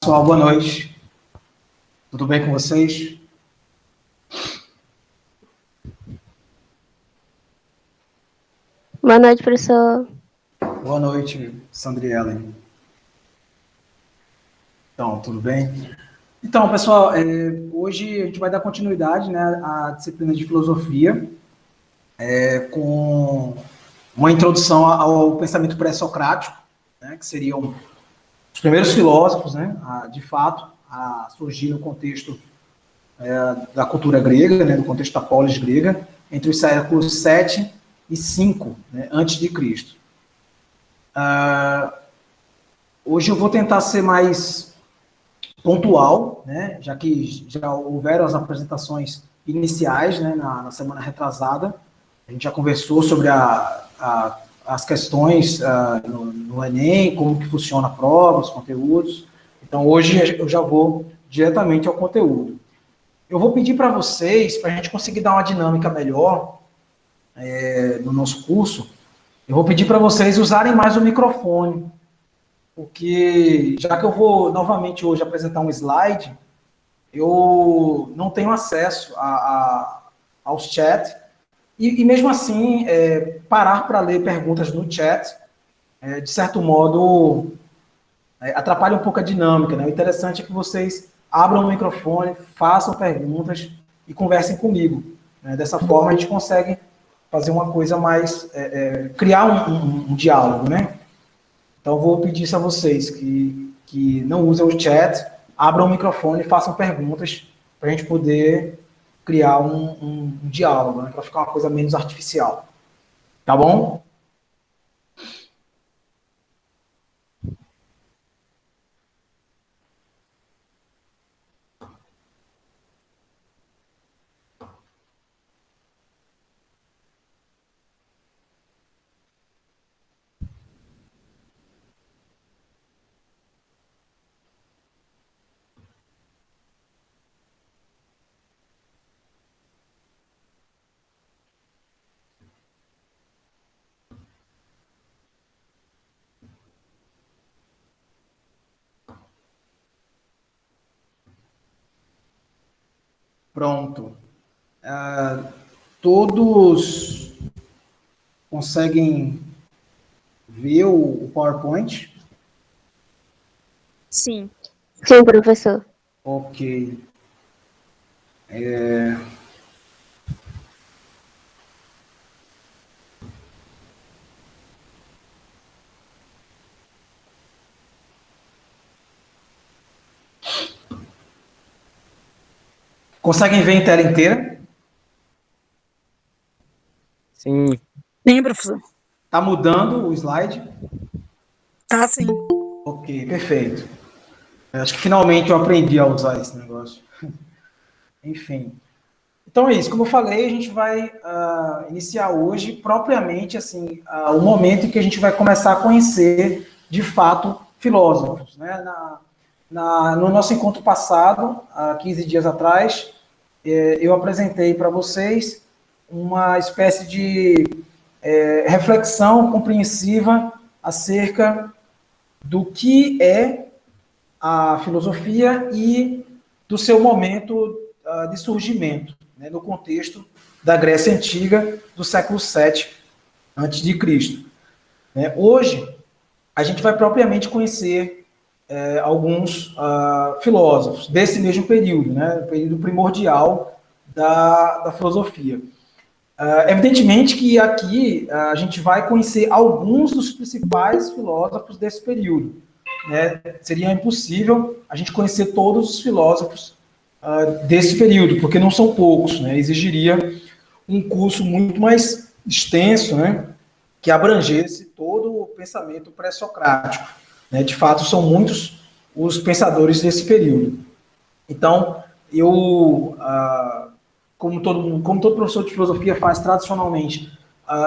Pessoal, boa noite. Tudo bem com vocês? Boa noite, professor. Boa noite, Sandriela. Então, tudo bem? Então, pessoal, hoje a gente vai dar continuidade, né, à disciplina de filosofia, com uma introdução ao pensamento pré-socrático, né, que seriam os primeiros filósofos, né, de fato, a surgir no contexto da cultura grega, né, no contexto da polis grega, entre os séculos 7 e 5, né, antes de Cristo. Hoje eu vou tentar ser mais pontual, né, já que já houveram as apresentações iniciais, né, na semana retrasada. A gente já conversou sobre as questões no Enem, como que funciona a prova, os conteúdos. Então, hoje eu já vou diretamente ao conteúdo. Eu vou pedir para vocês, para a gente conseguir dar uma dinâmica melhor no nosso curso, eu vou pedir para vocês usarem mais o microfone, porque já que eu vou novamente hoje apresentar um slide, eu não tenho acesso aos chats, e mesmo assim, parar para ler perguntas no chat, de certo modo, atrapalha um pouco a dinâmica, né? O interessante é que vocês abram o microfone, façam perguntas e conversem comigo, né? Dessa forma a gente consegue fazer uma coisa mais, criar um diálogo, né? Então, eu vou pedir isso a vocês, que não usem o chat, abram o microfone e façam perguntas para a gente poder criar um diálogo, né, para ficar uma coisa menos artificial. Tá bom? Pronto. Todos conseguem ver o PowerPoint? Sim. Sim, professor. Ok. Conseguem ver em tela inteira? Sim. Sim, professor. Tá mudando o slide? Tá, sim. Ok, perfeito. Eu acho que finalmente eu aprendi a usar esse negócio. Enfim. Então é isso. Como eu falei, a gente vai iniciar hoje, propriamente, assim, o momento em que a gente vai começar a conhecer, de fato, filósofos. Né? No nosso encontro passado, há 15 dias atrás, eu apresentei para vocês uma espécie de reflexão compreensiva acerca do que é a filosofia e do seu momento de surgimento, né, no contexto da Grécia Antiga, do século VII a.C. Hoje, a gente vai propriamente conhecer alguns filósofos desse mesmo período, né, o período primordial da filosofia. Evidentemente que aqui a gente vai conhecer alguns dos principais filósofos desse período. Né? Seria impossível a gente conhecer todos os filósofos desse período, porque não são poucos, né? Exigiria um curso muito mais extenso, né? Que abrangesse todo o pensamento pré-socrático. Né? De fato, são muitos os pensadores desse período. Então, eu, como todo professor de filosofia faz tradicionalmente,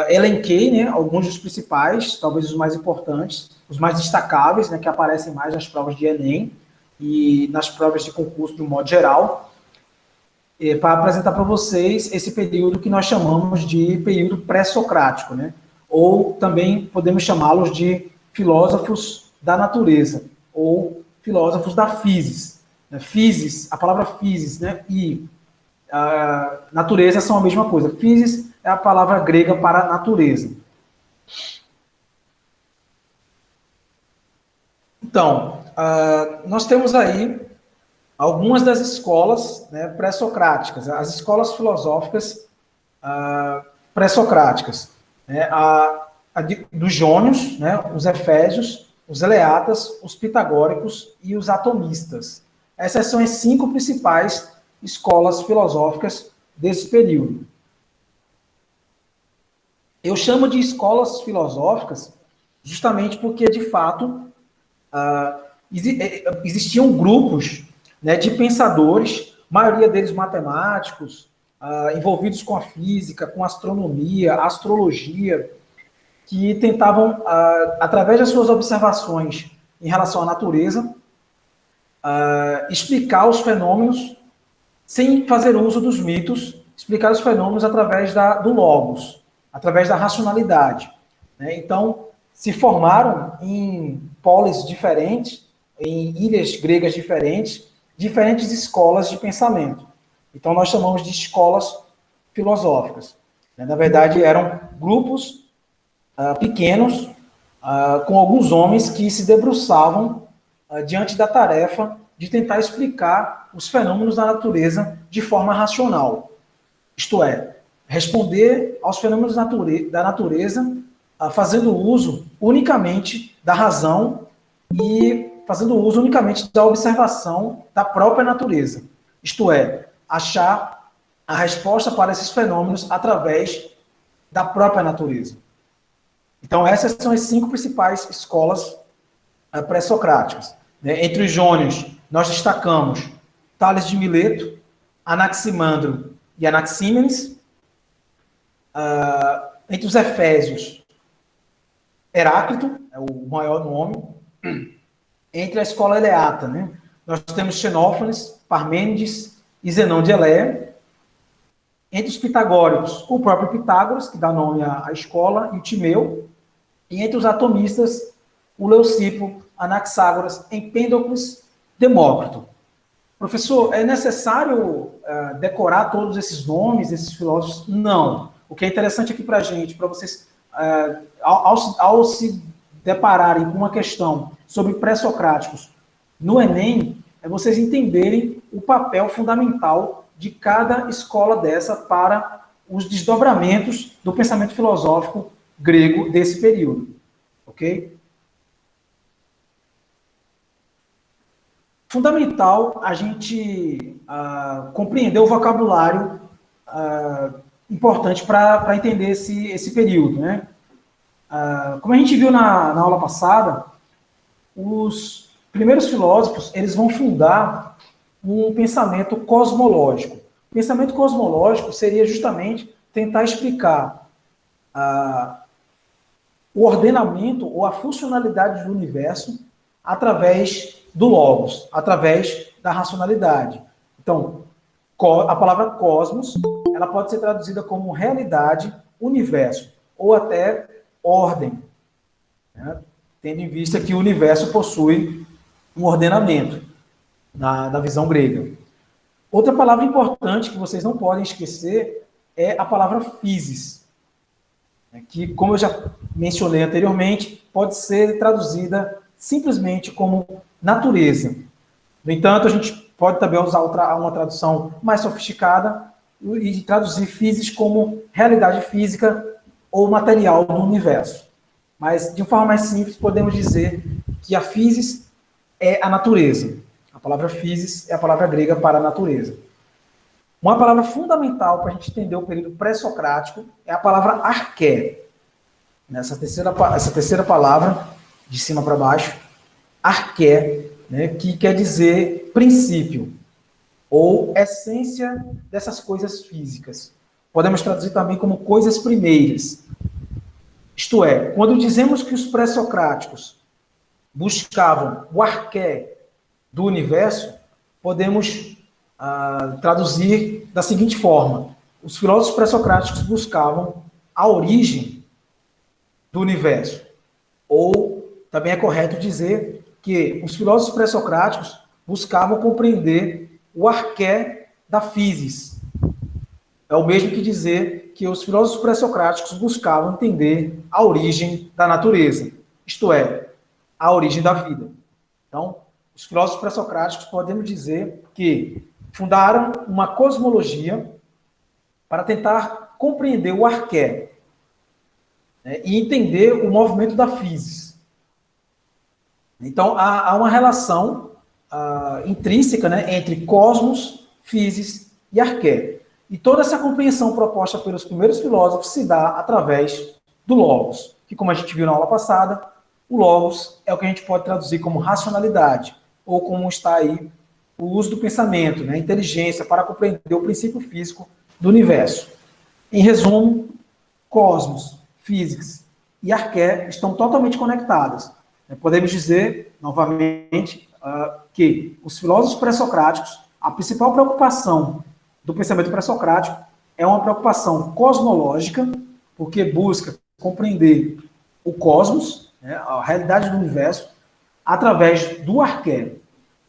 elenquei, né, alguns dos principais, talvez os mais importantes, os mais destacáveis, né, que aparecem mais nas provas de Enem e nas provas de concurso de um modo geral, para apresentar para vocês esse período que nós chamamos de período pré-socrático, né, ou também podemos chamá-los de filósofos da natureza, ou filósofos da physis. Physis, a palavra physis, né, e a natureza são a mesma coisa. Physis é a palavra grega para natureza. Então, nós temos aí algumas das escolas, né, pré-socráticas, as escolas filosóficas pré-socráticas, né, dos jônios, né, os efésios, os eleatas, os pitagóricos e os atomistas. Essas são as 5 principais escolas filosóficas desse período. Eu chamo de escolas filosóficas justamente porque, de fato, existiam grupos, né, de pensadores, maioria deles matemáticos, envolvidos com a física, com a astronomia, a astrologia, que tentavam, através das suas observações em relação à natureza, explicar os fenômenos sem fazer uso dos mitos, explicar os fenômenos através do logos, através da racionalidade, né? Então, se formaram em polis diferentes, em ilhas gregas diferentes escolas de pensamento. Então, nós chamamos de escolas filosóficas. Na verdade, eram grupos pequenos, com alguns homens que se debruçavam diante da tarefa de tentar explicar os fenômenos da natureza de forma racional. Isto é, responder aos fenômenos da natureza fazendo uso unicamente da razão e fazendo uso unicamente da observação da própria natureza. Isto é, achar a resposta para esses fenômenos através da própria natureza. Então, essas são as 5 principais escolas pré-socráticas. Entre os jônios, nós destacamos Tales de Mileto, Anaximandro e Anaxímenes. Entre os efésios, Heráclito, é o maior nome. Entre a escola eleata, né, nós temos Xenófanes, Parmênides e Zenão de Eleia. Entre os pitagóricos, o próprio Pitágoras, que dá nome à escola, e o Timeu. E entre os atomistas, o Leucipo, Anaxágoras, Empédocles, Demócrito. Professor, é necessário decorar todos esses nomes, esses filósofos? Não. O que é interessante aqui para a gente, para vocês, ao se depararem com uma questão sobre pré-socráticos no Enem, é vocês entenderem o papel fundamental de cada escola dessa para os desdobramentos do pensamento filosófico grego desse período. Ok? Fundamental a gente compreender o vocabulário importante para entender esse período, né? Como a gente viu na aula passada, os primeiros filósofos eles vão fundar um pensamento cosmológico. O pensamento cosmológico seria justamente tentar explicar o ordenamento ou a funcionalidade do universo através do logos, através da racionalidade. Então, a palavra cosmos, ela pode ser traduzida como realidade, universo, ou até ordem, né? Tendo em vista que o universo possui um ordenamento, na visão grega. Outra palavra importante que vocês não podem esquecer é a palavra physis, que, como eu já mencionei anteriormente, pode ser traduzida simplesmente como natureza. No entanto, a gente pode também usar uma tradução mais sofisticada e traduzir physis como realidade física ou material do universo. Mas, de forma mais simples, podemos dizer que a physis é a natureza. A palavra physis é a palavra grega para a natureza. Uma palavra fundamental para a gente entender o período pré-socrático é a palavra arché. Essa terceira palavra, de cima para baixo, arché, né, que quer dizer princípio, ou essência dessas coisas físicas. Podemos traduzir também como coisas primeiras. Isto é, quando dizemos que os pré-socráticos buscavam o arché do universo, podemos traduzir da seguinte forma: os filósofos pré-socráticos buscavam a origem do universo, ou também é correto dizer que os filósofos pré-socráticos buscavam compreender o arqué da physis. É o mesmo que dizer que os filósofos pré-socráticos buscavam entender a origem da natureza, isto é, a origem da vida. Então, os filósofos pré-socráticos podemos dizer que fundaram uma cosmologia para tentar compreender o arqué, né, e entender o movimento da physis. Então, há uma relação intrínseca, né, entre cosmos, physis e arqué. E toda essa compreensão proposta pelos primeiros filósofos se dá através do logos, que, como a gente viu na aula passada, o logos é o que a gente pode traduzir como racionalidade, ou como está aí o uso do pensamento, né, inteligência, para compreender o princípio físico do universo. Em resumo, cosmos, physis e arqué estão totalmente conectadas. Podemos dizer, novamente, que os filósofos pré-socráticos, a principal preocupação do pensamento pré-socrático é uma preocupação cosmológica, porque busca compreender o cosmos, né, a realidade do universo, através do arqué,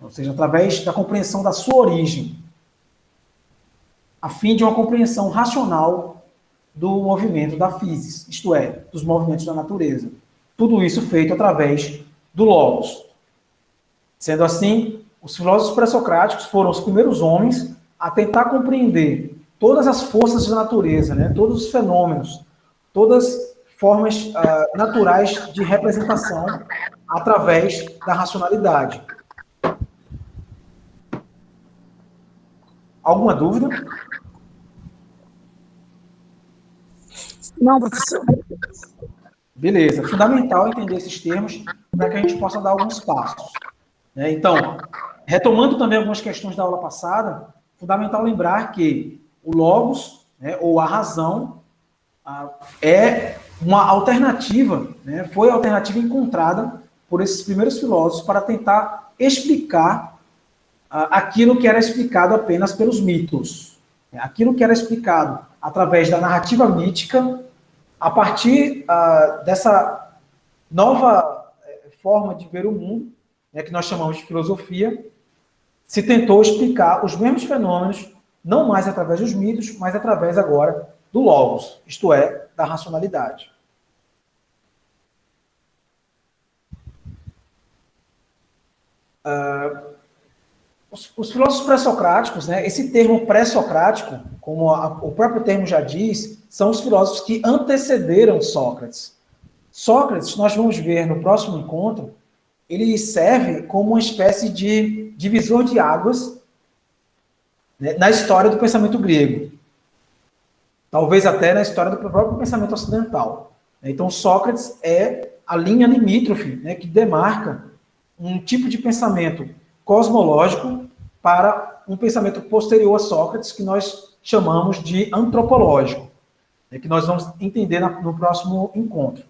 ou seja, através da compreensão da sua origem, a fim de uma compreensão racional do movimento da physis, isto é, dos movimentos da natureza. Tudo isso feito através do logos. Sendo assim, os filósofos pré-socráticos foram os primeiros homens a tentar compreender todas as forças da natureza, né, todos os fenômenos, todas as formas naturais de representação através da racionalidade. Alguma dúvida? Não, professor. Beleza. É fundamental entender esses termos para que a gente possa dar alguns passos, né? Então, retomando também algumas questões da aula passada, fundamental lembrar que o logos, né, ou a razão, é uma alternativa, né, foi a alternativa encontrada por esses primeiros filósofos para tentar explicar aquilo que era explicado apenas pelos mitos. Aquilo que era explicado através da narrativa mítica, a partir dessa nova forma de ver o mundo, né, que nós chamamos de filosofia, se tentou explicar os mesmos fenômenos, não mais através dos mitos, mas através agora do logos, isto é, da racionalidade. Os filósofos pré-socráticos, né, esse termo pré-socrático, como o próprio termo já diz, são os filósofos que antecederam Sócrates. Sócrates, nós vamos ver no próximo encontro, ele serve como uma espécie de divisor de águas, né, na história do pensamento grego. Talvez até na história do próprio pensamento ocidental. Então, Sócrates é a linha limítrofe, né, que demarca um tipo de pensamento cosmológico para um pensamento posterior a Sócrates, que nós chamamos de antropológico, né, que nós vamos entender no próximo encontro.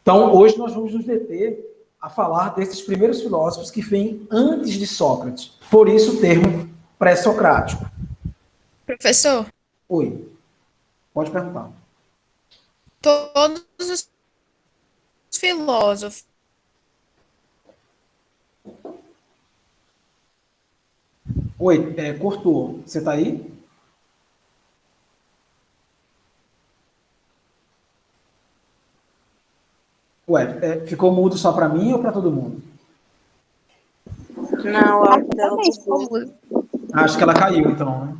Então, hoje nós vamos nos deter a falar desses primeiros filósofos que vêm antes de Sócrates. Por isso o termo pré-socrático. Professor? Oi. Pode perguntar. Todos os filósofos. Oi, cortou. Você está aí? Ué, ficou mudo só para mim ou para todo mundo? Não, a áudio dela bugou. Acho que ela caiu, então, né?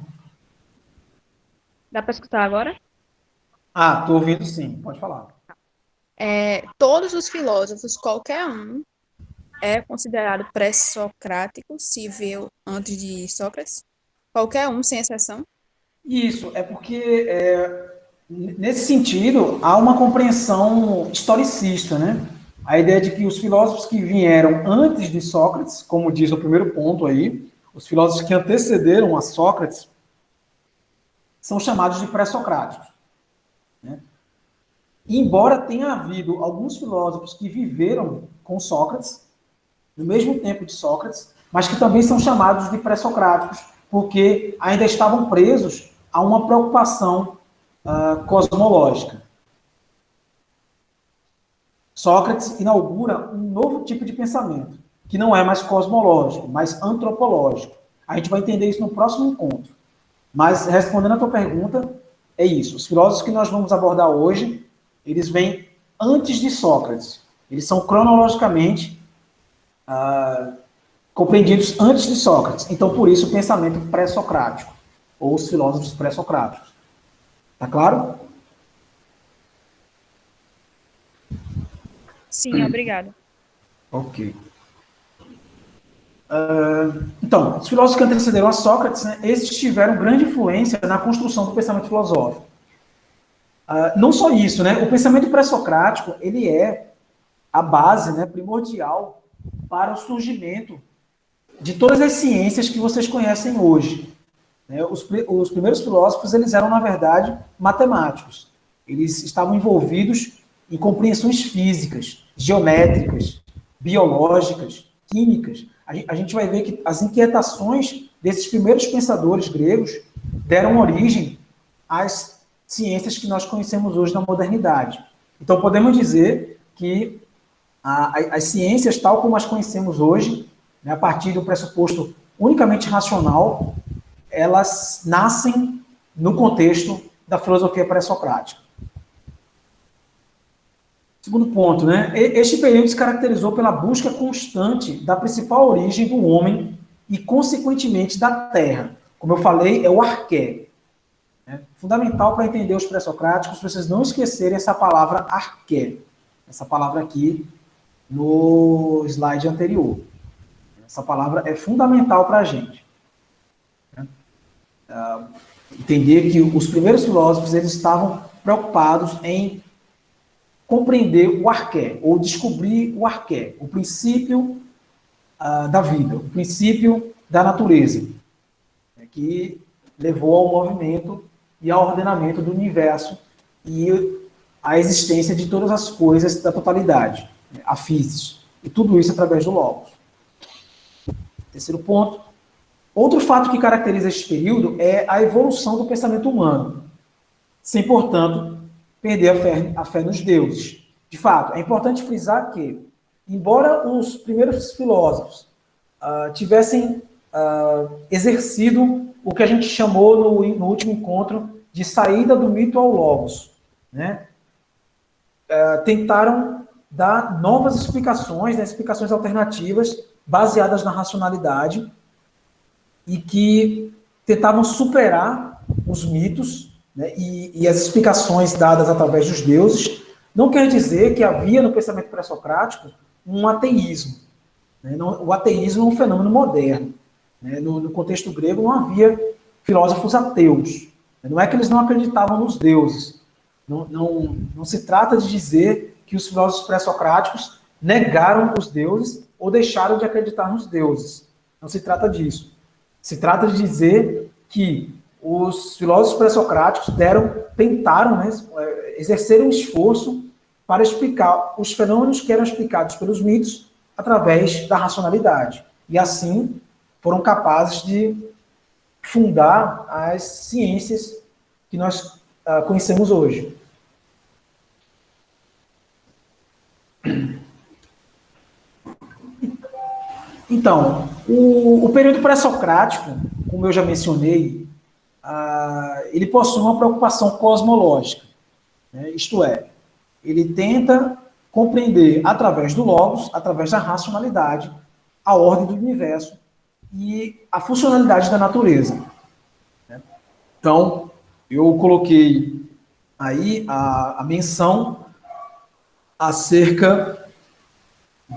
Dá para escutar agora? Tô ouvindo sim, pode falar. Todos os filósofos, qualquer um, é considerado pré-socrático, se veio antes de Sócrates? Qualquer um, sem exceção? Isso, é porque, nesse sentido, há uma compreensão historicista, né? A ideia de que os filósofos que vieram antes de Sócrates, como diz o primeiro ponto aí, os filósofos que antecederam a Sócrates, são chamados de pré-socráticos, né? E embora tenha havido alguns filósofos que viveram com Sócrates, no mesmo tempo de Sócrates, mas que também são chamados de pré-socráticos, porque ainda estavam presos a uma preocupação cosmológica. Sócrates inaugura um novo tipo de pensamento, que não é mais cosmológico, mas antropológico. A gente vai entender isso no próximo encontro. Mas, respondendo a tua pergunta, é isso. Os filósofos que nós vamos abordar hoje, eles vêm antes de Sócrates. Eles são cronologicamente compreendidos antes de Sócrates. Então, por isso, o pensamento pré-socrático, ou os filósofos pré-socráticos. Tá claro? Sim, obrigada. Ok. Então, os filósofos que antecederam a Sócrates, né, esses tiveram grande influência na construção do pensamento filosófico. Não só isso, né? O pensamento pré-socrático, ele é a base, né, primordial para o surgimento de todas as ciências que vocês conhecem hoje. Né? Os primeiros filósofos, eles eram, na verdade, matemáticos. Eles estavam envolvidos em compreensões físicas, geométricas, biológicas, químicas. A gente vai ver que as inquietações desses primeiros pensadores gregos deram origem às ciências que nós conhecemos hoje na modernidade. Então, podemos dizer que as ciências, tal como as conhecemos hoje, né, a partir do pressuposto unicamente racional, elas nascem no contexto da filosofia pré-socrática. Segundo ponto, né? Este período se caracterizou pela busca constante da principal origem do homem e, consequentemente, da Terra. Como eu falei, é o arqué. Né? Fundamental para entender os pré-socráticos, vocês não esquecerem essa palavra arqué. Essa palavra aqui no slide anterior. Essa palavra é fundamental para a gente. Né? Entender que os primeiros filósofos, eles estavam preocupados em compreender o arqué, ou descobrir o arqué, o princípio da vida, o princípio da natureza, que levou ao movimento e ao ordenamento do universo e à existência de todas as coisas da totalidade, a physis, e tudo isso através do Logos. Terceiro ponto. Outro fato que caracteriza este período é a evolução do pensamento humano, sem, portanto, perder a fé nos deuses. De fato, é importante frisar que, embora os primeiros filósofos tivessem exercido o que a gente chamou no último encontro de saída do mito ao logos, né? Tentaram dar novas explicações, né, explicações alternativas baseadas na racionalidade e que tentavam superar os mitos, né, e as explicações dadas através dos deuses. Não quer dizer que havia no pensamento pré-socrático um ateísmo. Né? O ateísmo é um fenômeno moderno. Né? No contexto grego não havia filósofos ateus. Não é que eles não acreditavam nos deuses. Não se trata de dizer que os filósofos pré-socráticos negaram os deuses ou deixaram de acreditar nos deuses. Não se trata disso. Se trata de dizer que os filósofos pré-socráticos tentaram, né, exercer um esforço para explicar os fenômenos que eram explicados pelos mitos através da racionalidade. E assim foram capazes de fundar as ciências que nós conhecemos hoje. Então, o período pré-socrático, como eu já mencionei, ele possui uma preocupação cosmológica, né? Isto é, ele tenta compreender através do logos, através da racionalidade, a ordem do universo e a funcionalidade da natureza. Né? Então, eu coloquei aí a menção acerca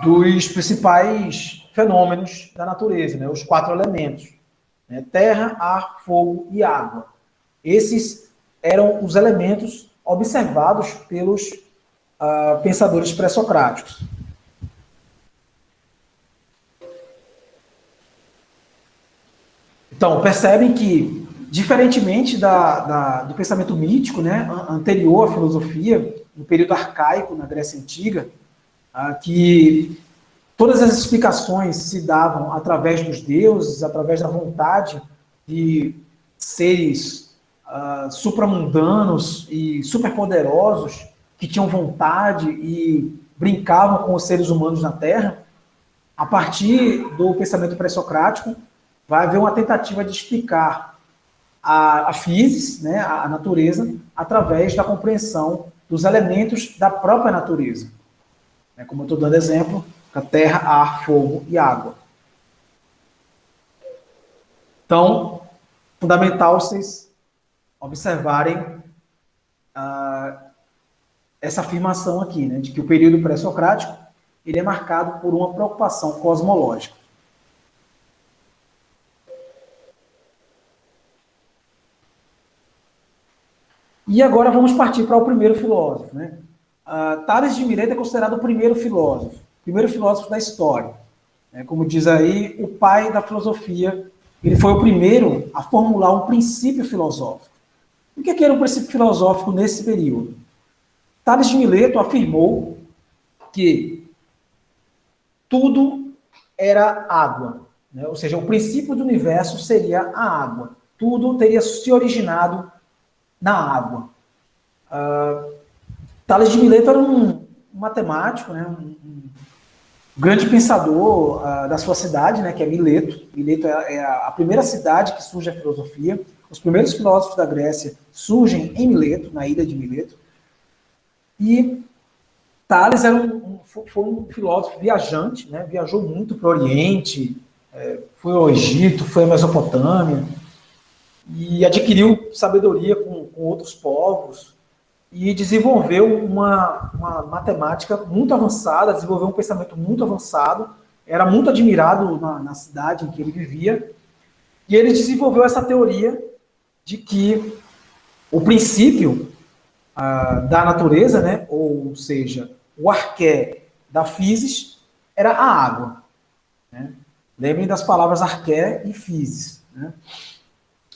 dos principais fenômenos da natureza, né? Os 4 elementos. Terra, ar, fogo e água. Esses eram os elementos observados pelos pensadores pré-socráticos. Então, percebem que, diferentemente do pensamento mítico, né, anterior à filosofia, no período arcaico, na Grécia Antiga, que todas as explicações se davam através dos deuses, através da vontade de seres supramundanos e superpoderosos que tinham vontade e brincavam com os seres humanos na Terra, a partir do pensamento pré-socrático, vai haver uma tentativa de explicar a physis, né, a natureza, através da compreensão dos elementos da própria natureza. Como eu estou dando exemplo, a terra, ar, fogo e água. Então, fundamental vocês observarem essa afirmação aqui, né, de que o período pré-socrático ele é marcado por uma preocupação cosmológica. E agora vamos partir para o primeiro filósofo, né? Tales de Mileto é considerado o primeiro filósofo da história. Como diz aí, o pai da filosofia, ele foi o primeiro a formular um princípio filosófico. O que era um princípio filosófico nesse período? Tales de Mileto afirmou que tudo era água, né? Ou seja, o princípio do universo seria a água. Tudo teria se originado na água. Tales de Mileto era um matemático, né, um grande pensador da sua cidade, né, que é Mileto. Mileto é a primeira cidade que surge a filosofia. Os primeiros filósofos da Grécia surgem em Mileto, na ilha de Mileto. E Tales foi um filósofo viajante, né, viajou muito para o Oriente, foi ao Egito, foi à Mesopotâmia, e adquiriu sabedoria com outros povos, e desenvolveu uma matemática muito avançada, desenvolveu um pensamento muito avançado, era muito admirado na cidade em que ele vivia, e ele desenvolveu essa teoria de que o princípio da natureza, né, ou seja, o arqué da physis, era a água. Né? Lembrem das palavras arqué e physis. Né?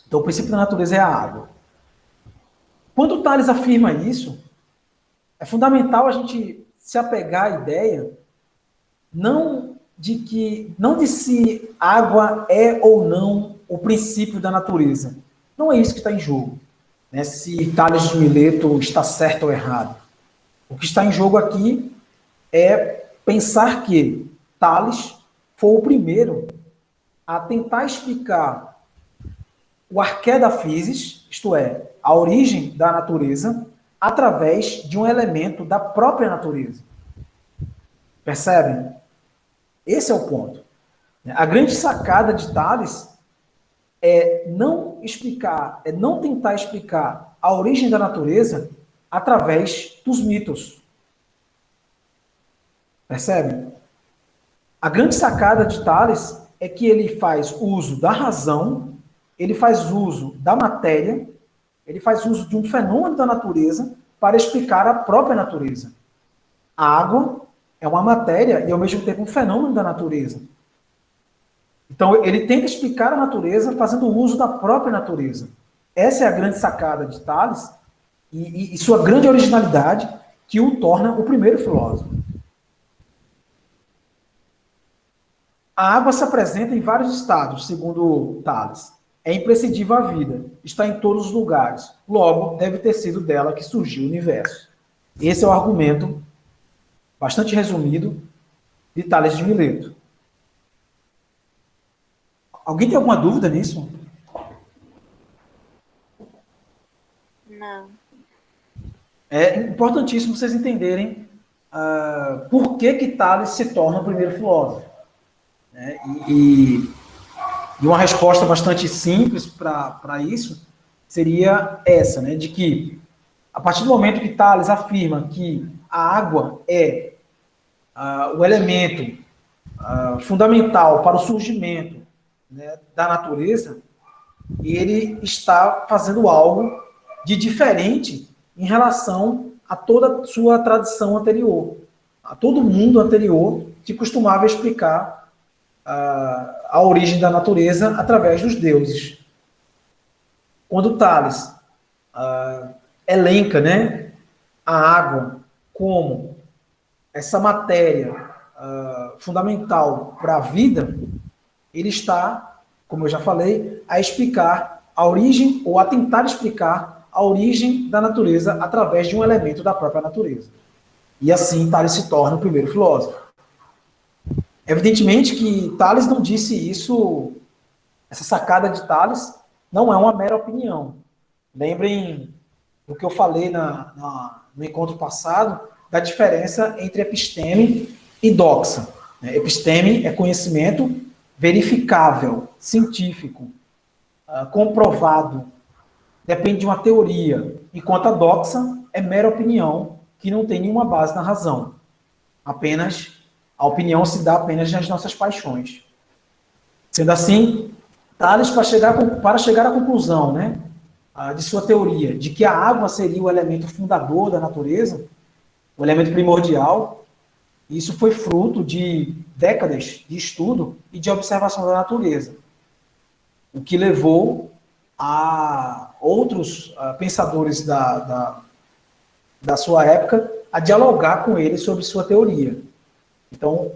Então, o princípio da natureza é a água. Quando Tales afirma isso, é fundamental a gente se apegar à ideia não de se água é ou não o princípio da natureza. Não é isso que está em jogo, né? Se Tales de Mileto está certo ou errado. O que está em jogo aqui é pensar que Tales foi o primeiro a tentar explicar o arqué da physis, isto é, a origem da natureza, através de um elemento da própria natureza. Percebem? Esse é o ponto. A grande sacada de Tales é não tentar explicar a origem da natureza através dos mitos. Percebem? A grande sacada de Tales é que ele faz uso da razão, ele faz uso da matéria, ele faz uso de um fenômeno da natureza para explicar a própria natureza. A água é uma matéria e, ao mesmo tempo, um fenômeno da natureza. Então, ele tenta explicar a natureza fazendo uso da própria natureza. Essa é a grande sacada de Tales e sua grande originalidade que o torna o primeiro filósofo. A água se apresenta em vários estados, segundo Tales. É imprescindível à vida, está em todos os lugares. Logo, deve ter sido dela que surgiu o universo. Esse é o argumento, bastante resumido, de Tales de Mileto. Alguém tem alguma dúvida nisso? Não. É importantíssimo vocês entenderem por que Tales se torna o primeiro filósofo. Né? E uma resposta bastante simples para isso seria essa, né? De que, a partir do momento que Tales afirma que a água é o elemento fundamental para o surgimento, né, da natureza, ele está fazendo algo de diferente em relação a toda a sua tradição anterior, a todo mundo anterior que costumava explicar a origem da natureza através dos deuses. Quando Tales elenca, né, a água como essa matéria fundamental para a vida, ele está, como eu já falei, a explicar a origem, ou a tentar explicar a origem da natureza através de um elemento da própria natureza. E assim Tales se torna o primeiro filósofo. Evidentemente que Tales não disse isso, essa sacada de Tales não é uma mera opinião. Lembrem do que eu falei no encontro passado, da diferença entre episteme e doxa. Episteme é conhecimento verificável, científico, comprovado, depende de uma teoria, enquanto a doxa é mera opinião, que não tem nenhuma base na razão. Apenas, a opinião se dá apenas nas nossas paixões. Sendo assim, Tales, para chegar à conclusão, né, de sua teoria, de que a água seria o elemento fundador da natureza, o elemento primordial, isso foi fruto de décadas de estudo e de observação da natureza, o que levou a outros pensadores da sua época a dialogar com ele sobre sua teoria. Então,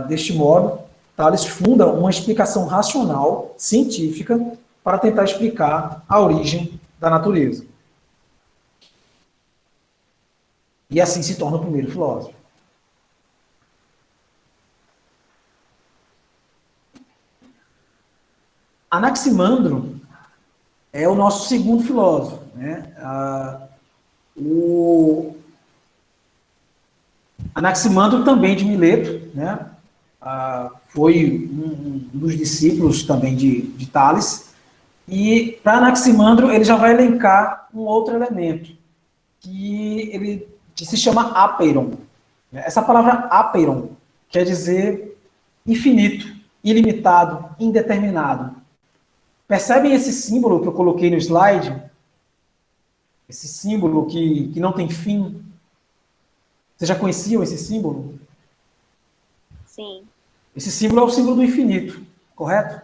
deste modo, Tales funda uma explicação racional, científica, para tentar explicar a origem da natureza. E assim se torna o primeiro filósofo. Anaximandro é o nosso segundo filósofo, né? O Anaximandro, também de Mileto, né? Foi um dos discípulos também de Tales. E para Anaximandro, ele já vai elencar um outro elemento, que se chama apeiron. Essa palavra apeiron quer dizer infinito, ilimitado, indeterminado. Percebem esse símbolo que eu coloquei no slide? Esse símbolo que não tem fim? Vocês já conheciam esse símbolo? Sim. Esse símbolo é o símbolo do infinito, correto?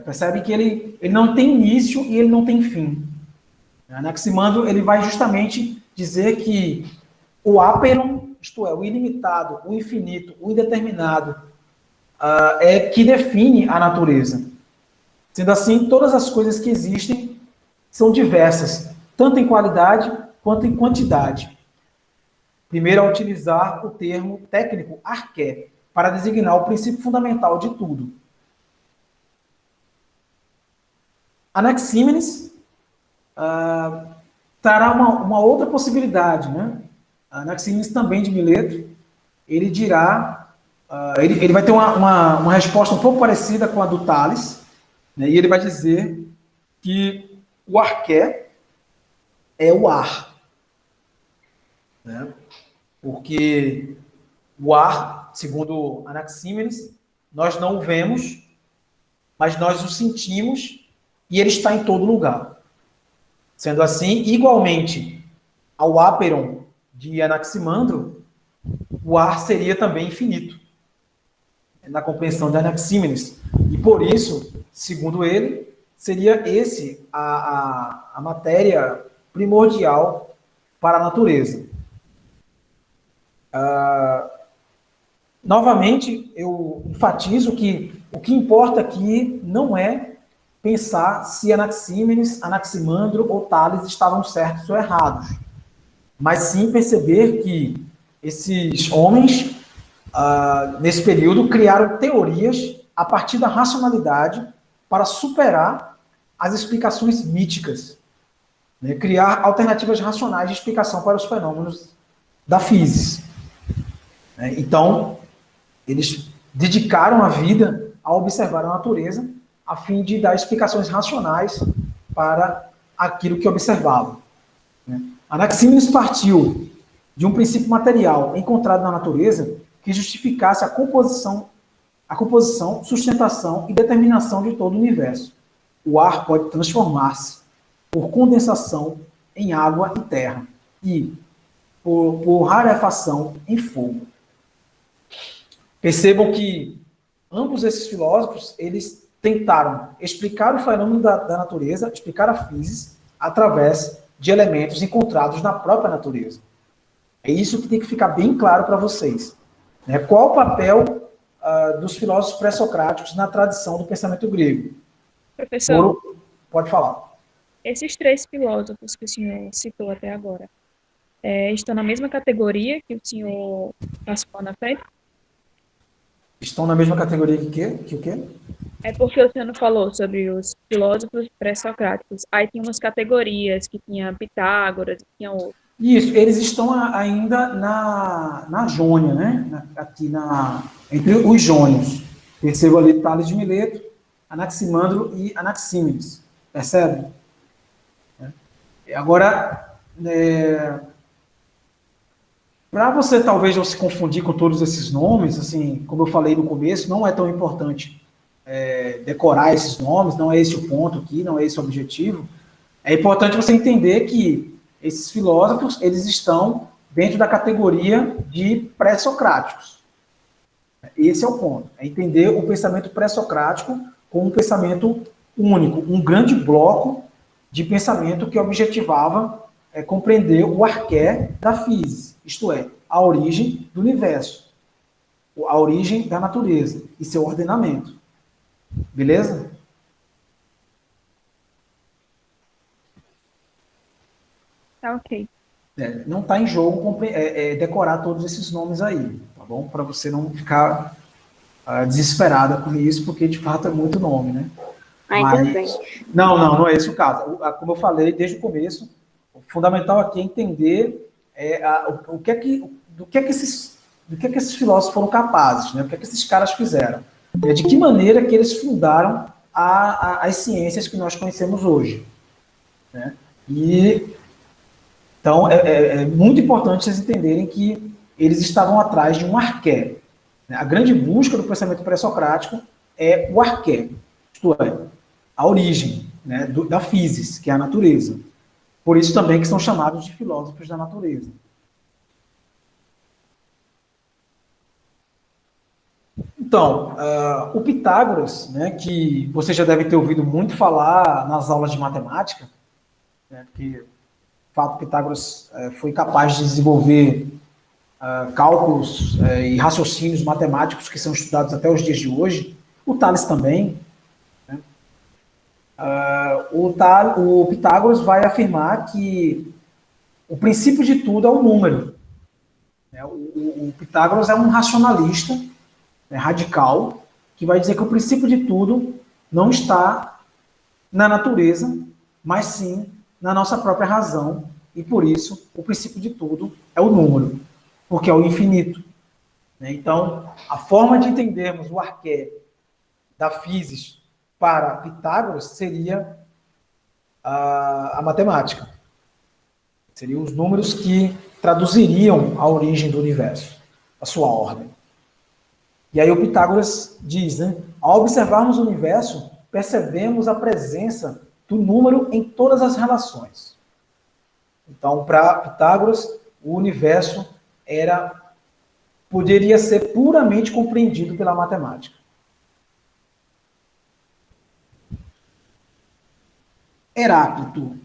Percebe que ele não tem início e ele não tem fim. Anaximandro, ele vai justamente dizer que o apeiron, isto é, o ilimitado, o infinito, o indeterminado, é que define a natureza. Sendo assim, todas as coisas que existem são diversas, tanto em qualidade quanto em quantidade. Primeiro, a utilizar o termo técnico arqué, para designar o princípio fundamental de tudo. Anaxímenes trará uma outra possibilidade, né? Anaxímenes, também de Mileto, ele dirá, ele vai ter uma resposta um pouco parecida com a do Tales, né? E ele vai dizer que o arqué é o ar, né? Porque o ar, segundo Anaxímenes, nós não o vemos, mas nós o sentimos e ele está em todo lugar. Sendo assim, igualmente ao apeiron de Anaximandro, o ar seria também infinito, na compreensão de Anaxímenes. E por isso, segundo ele, seria esse a matéria primordial para a natureza. Novamente, eu enfatizo que o que importa aqui não é pensar se Anaxímenes, Anaximandro ou Tales estavam certos ou errados, mas sim perceber que esses homens, nesse período, criaram teorias a partir da racionalidade para superar as explicações míticas, né? Criar alternativas racionais de explicação para os fenômenos da física. Então, eles dedicaram a vida a observar a natureza, a fim de dar explicações racionais para aquilo que observavam. Anaxímenes partiu de um princípio material encontrado na natureza que justificasse a composição, sustentação e determinação de todo o universo. O ar pode transformar-se por condensação em água e terra e por rarefação em fogo. Percebam que ambos esses filósofos, eles tentaram explicar o fenômeno da natureza, explicar a física, através de elementos encontrados na própria natureza. É isso que tem que ficar bem claro para vocês. Qual o papel dos filósofos pré-socráticos na tradição do pensamento grego? Professor, Pode falar. esses três filósofos que o senhor citou até agora, estão na mesma categoria que o senhor passou na frente? Estão na mesma categoria que o quê? É porque o senhor não falou sobre os filósofos pré-socráticos. Aí tinha umas categorias, que tinha Pitágoras, tinha outros. Isso, eles estão ainda na Jônia, né? Entre os jônios. Percebo ali Tales de Mileto, Anaximandro e Anaxímenes. Percebe? Agora, para você talvez não se confundir com todos esses nomes, assim, como eu falei no começo, não é tão importante decorar esses nomes, não é esse o ponto aqui, não é esse o objetivo. É importante você entender que esses filósofos, eles estão dentro da categoria de pré-socráticos. Esse é o ponto, é entender o pensamento pré-socrático como um pensamento único, um grande bloco de pensamento que objetivava compreender o arqué da física, isto é, a origem do universo, a origem da natureza e seu ordenamento. Beleza? Tá ok. Não está em jogo decorar todos esses nomes aí, tá bom? Para você não ficar desesperada com isso, porque de fato é muito nome, né? Ainda bem. Não é esse o caso. Como eu falei desde o começo, o fundamental aqui é entender do que é que esses filósofos foram capazes, né? O que é que esses caras fizeram. De que maneira que eles fundaram as ciências que nós conhecemos hoje. Né? Então, é muito importante vocês entenderem que eles estavam atrás de um arqué. A grande busca do pensamento pré-socrático é o arqué, isto é, a origem, né, da physis, que é a natureza. Por isso também que são chamados de filósofos da natureza. Então, o Pitágoras, né, que você já deve ter ouvido muito falar nas aulas de matemática, né, porque, de fato, Pitágoras foi capaz de desenvolver cálculos e raciocínios matemáticos que são estudados até os dias de hoje. O Tales também. Né? O Pitágoras vai afirmar que o princípio de tudo é o número. Né? O Pitágoras é um racionalista, radical, que vai dizer que o princípio de tudo não está na natureza, mas sim na nossa própria razão, e por isso o princípio de tudo é o número, porque é o infinito. Então, a forma de entendermos o arqué da physis para Pitágoras seria a matemática. Seriam os números que traduziriam a origem do universo, a sua ordem. E aí o Pitágoras diz, né, ao observarmos o universo, percebemos a presença do número em todas as relações. Então, para Pitágoras, o universo poderia ser puramente compreendido pela matemática. Heráclito.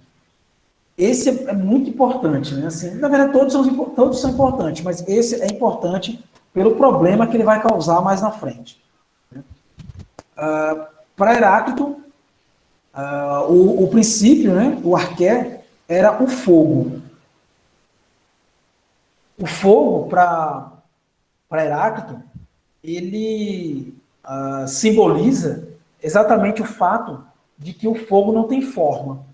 Esse é muito importante, né? Assim, na verdade, todos são importantes, mas esse é importante pelo problema que ele vai causar mais na frente. Para Heráclito, o princípio, né, o arqué, era o fogo. O fogo, para Heráclito, ele simboliza exatamente o fato de que o fogo não tem forma.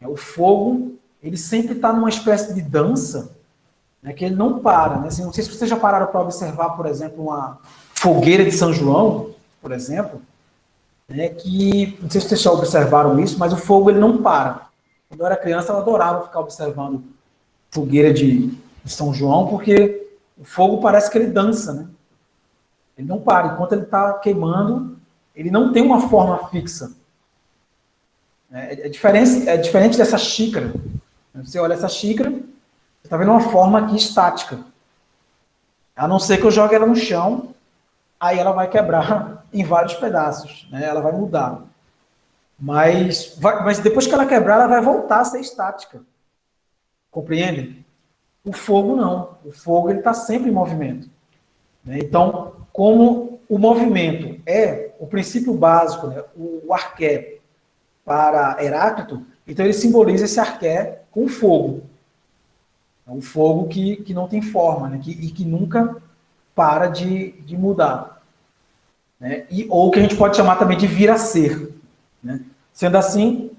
O fogo, ele sempre está numa espécie de dança, né, que ele não para. Né? Assim, não sei se vocês já pararam para observar, por exemplo, uma fogueira de São João, por exemplo, né, que, não sei se vocês já observaram isso, mas o fogo ele não para. Quando eu era criança, eu adorava ficar observando fogueira de São João, porque o fogo parece que ele dança, né? Ele não para. Enquanto ele está queimando, ele não tem uma forma fixa. É diferente dessa xícara. Você olha essa xícara, você está vendo uma forma aqui estática. A não ser que eu jogue ela no chão, aí ela vai quebrar em vários pedaços, né? Ela vai mudar. Mas depois que ela quebrar, ela vai voltar a ser estática. Compreendem? O fogo não. O fogo está sempre em movimento. Né? Então, como o movimento é o princípio básico, né? O arqué para Heráclito, então ele simboliza esse arqué com fogo. É um fogo que não tem forma, né? E que nunca para de mudar. Né? Ou que a gente pode chamar também de vir a ser. Né? Sendo assim,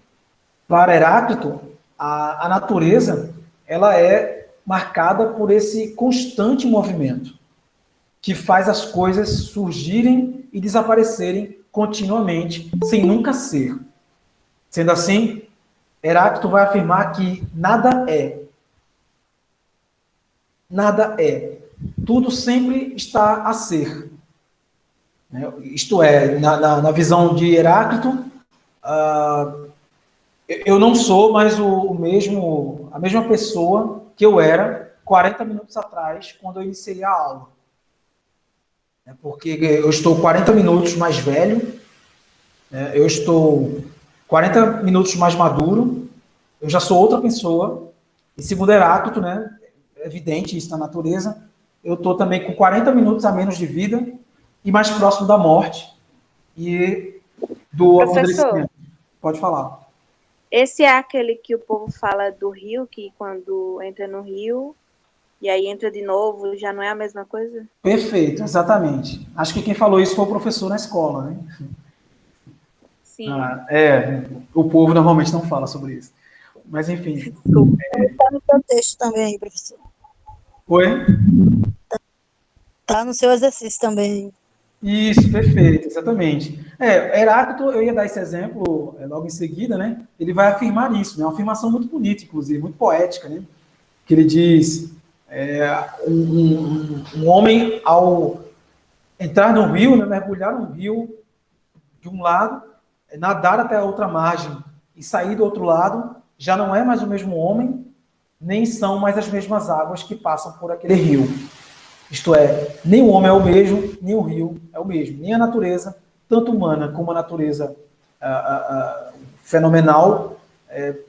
para Heráclito, a natureza ela é marcada por esse constante movimento, que faz as coisas surgirem e desaparecerem continuamente, sem nunca ser. Sendo assim, Heráclito vai afirmar que nada é. Nada é. Tudo sempre está a ser. Isto é, na visão de Heráclito, eu não sou mais a mesma pessoa que eu era 40 minutos atrás, quando eu iniciei a aula. Porque eu estou 40 minutos mais velho, eu estou 40 minutos mais maduro, eu já sou outra pessoa, e segundo Heráclito, né, é evidente isso na natureza, eu estou também com 40 minutos a menos de vida e mais próximo da morte e do amadurecimento. Pode falar. Esse é aquele que o povo fala do rio, que quando entra no rio e aí entra de novo, já não é a mesma coisa? Perfeito, exatamente. Acho que quem falou isso foi o professor na escola, né? Sim. O povo normalmente não fala sobre isso. Mas, enfim. Está no seu texto também aí, professor. Oi? Está no seu exercício também. Isso, perfeito, exatamente. Heráclito, eu ia dar esse exemplo logo em seguida, né? Ele vai afirmar isso, né? Uma afirmação muito bonita, inclusive, muito poética, né? Que ele diz, um homem, ao entrar no rio, né, mergulhar no rio de um lado, nadar até a outra margem e sair do outro lado, já não é mais o mesmo homem, nem são mais as mesmas águas que passam por aquele rio. Isto é, nem o homem é o mesmo, nem o rio é o mesmo. Nem a natureza, tanto humana como a natureza fenomenal,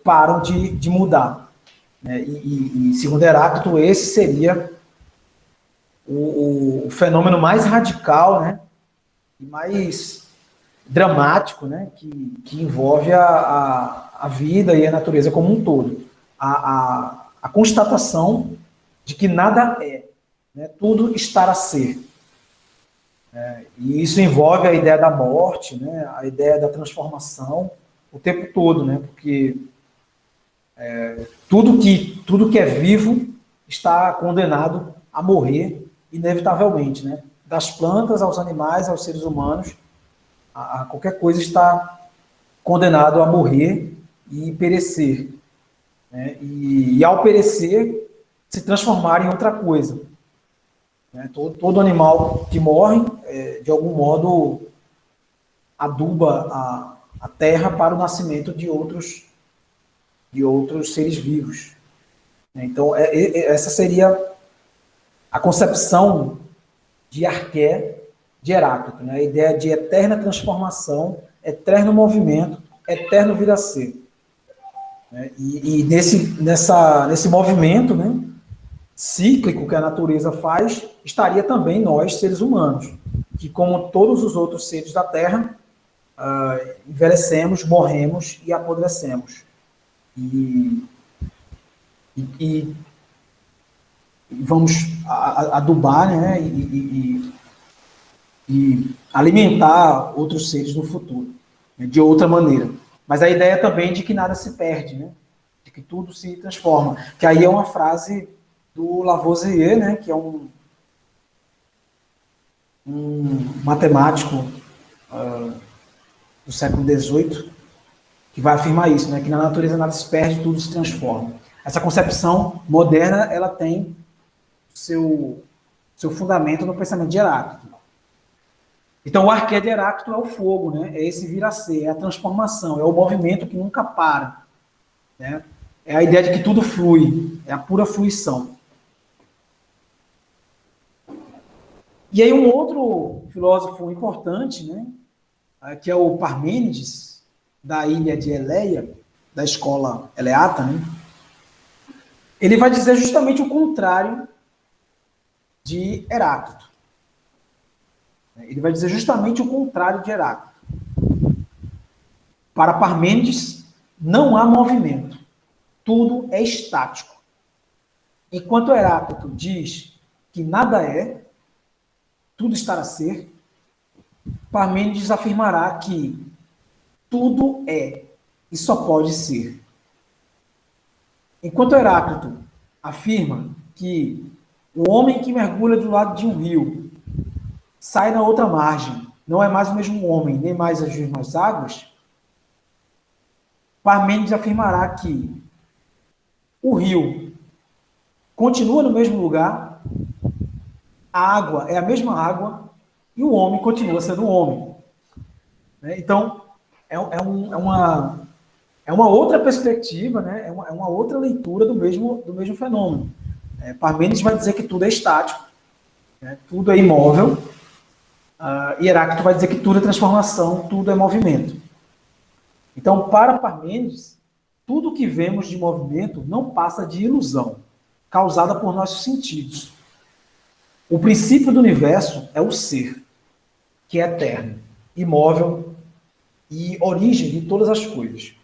param de mudar. Né? E segundo Heráclito, esse seria o fenômeno mais radical, né? E mais dramático, né? Que envolve a vida e a natureza como um todo. A constatação de que nada é. Né, tudo estar a ser. E isso envolve a ideia da morte, né, a ideia da transformação, o tempo todo, né, porque tudo que é vivo está condenado a morrer, inevitavelmente. Né, das plantas aos animais, aos seres humanos, a qualquer coisa está condenado a morrer e perecer. Né, e ao perecer, se transformar em outra coisa. Todo animal que morre, de algum modo, aduba a terra para o nascimento de outros seres vivos. Então, essa seria a concepção de Arqué de Heráclito, né? A ideia de eterna transformação, eterno movimento, eterno vir a ser. E nesse movimento, né, cíclico que a natureza faz, estaria também nós, seres humanos, que, como todos os outros seres da Terra, envelhecemos, morremos e apodrecemos. E vamos adubar, né, e alimentar outros seres no futuro, né, de outra maneira. Mas a ideia também de que nada se perde, né, de que tudo se transforma. Que aí é uma frase do Lavoisier, né, que é um matemático do século XVIII, que vai afirmar isso, né, que na natureza nada se perde, tudo se transforma. Essa concepção moderna, ela tem seu fundamento no pensamento de Heráclito. Então, o arqué de Heráclito é o fogo, né, é esse vir a ser, é a transformação, é o movimento que nunca para. Né, é a ideia de que tudo flui, é a pura fruição. E aí um outro filósofo importante, né, que é o Parmênides, da ilha de Eleia, da escola eleata, né, ele vai dizer justamente o contrário de Heráclito. Ele vai dizer justamente o contrário de Heráclito. Para Parmênides, não há movimento. Tudo é estático. Enquanto Heráclito diz que nada é, tudo está a ser, Parmênides afirmará que tudo é e só pode ser. Enquanto Heráclito afirma que o homem que mergulha do lado de um rio sai na outra margem, não é mais o mesmo homem, nem mais as mesmas águas, Parmênides afirmará que o rio continua no mesmo lugar, a água é a mesma água e o homem continua sendo homem. Então, é uma outra perspectiva, né? É uma outra leitura do mesmo fenômeno. Parmênides vai dizer que tudo é estático, né? Tudo é imóvel, e Heráclito vai dizer que tudo é transformação, tudo é movimento. Então, para Parmênides, tudo que vemos de movimento não passa de ilusão, causada por nossos sentidos. O princípio do universo é o ser, que é eterno, imóvel e origem de todas as coisas.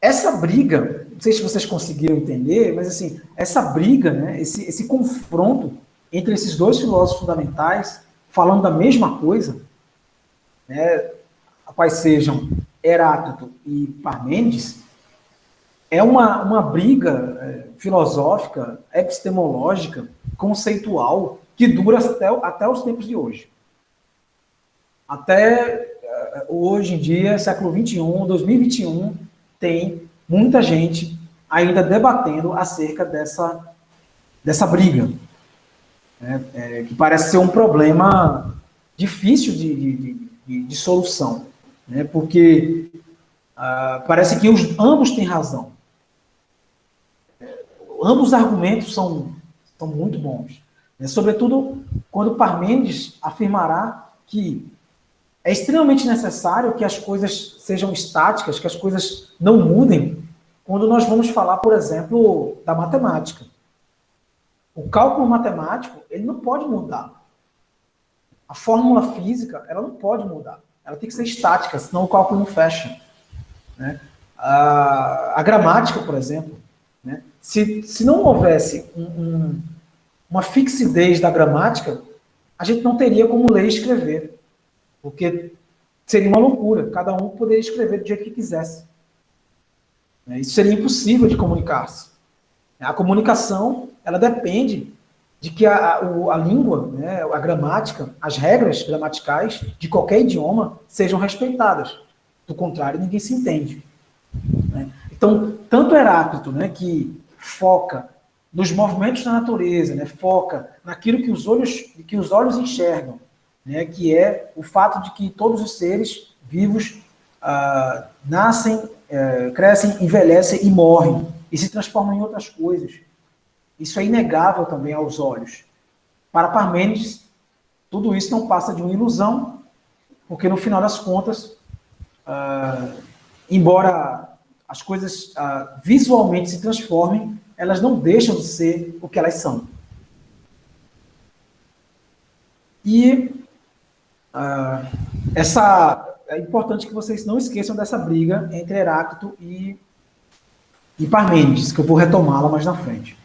Essa briga, não sei se vocês conseguiram entender, mas assim, essa briga, né, esse confronto entre esses dois filósofos fundamentais, falando da mesma coisa, né, quais sejam Heráclito e Parmênides, é uma briga filosófica, epistemológica, conceitual, que dura até os tempos de hoje. Até hoje em dia, século XXI, 2021, tem muita gente ainda debatendo acerca dessa briga, né, que parece ser um problema difícil de solução, né, porque parece que ambos têm razão. Ambos os argumentos são muito bons, né, sobretudo quando Parmênides afirmará que é extremamente necessário que as coisas sejam estáticas, que as coisas não mudem, quando nós vamos falar, por exemplo, da matemática. O cálculo matemático, ele não pode mudar. A fórmula física, ela não pode mudar. Ela tem que ser estática, senão o cálculo não fecha, né? A gramática, por exemplo, né? Se não houvesse uma fixidez da gramática, a gente não teria como ler e escrever. Porque seria uma loucura, cada um poderia escrever do jeito que quisesse. Isso seria impossível de comunicar-se. A comunicação, ela depende de que a língua, né, a gramática, as regras gramaticais de qualquer idioma sejam respeitadas. Do contrário, ninguém se entende. Então, tanto Heráclito, né, que foca nos movimentos da natureza, né, foca naquilo que os olhos enxergam, né, que é o fato de que todos os seres vivos nascem, crescem, envelhecem e morrem, e se transformam em outras coisas. Isso é inegável também aos olhos. Para Parmênides, tudo isso não passa de uma ilusão, porque no final das contas, embora as coisas visualmente se transformem, elas não deixam de ser o que elas são. E é importante que vocês não esqueçam dessa briga entre Heráclito e Parmênides, que eu vou retomá-la mais na frente.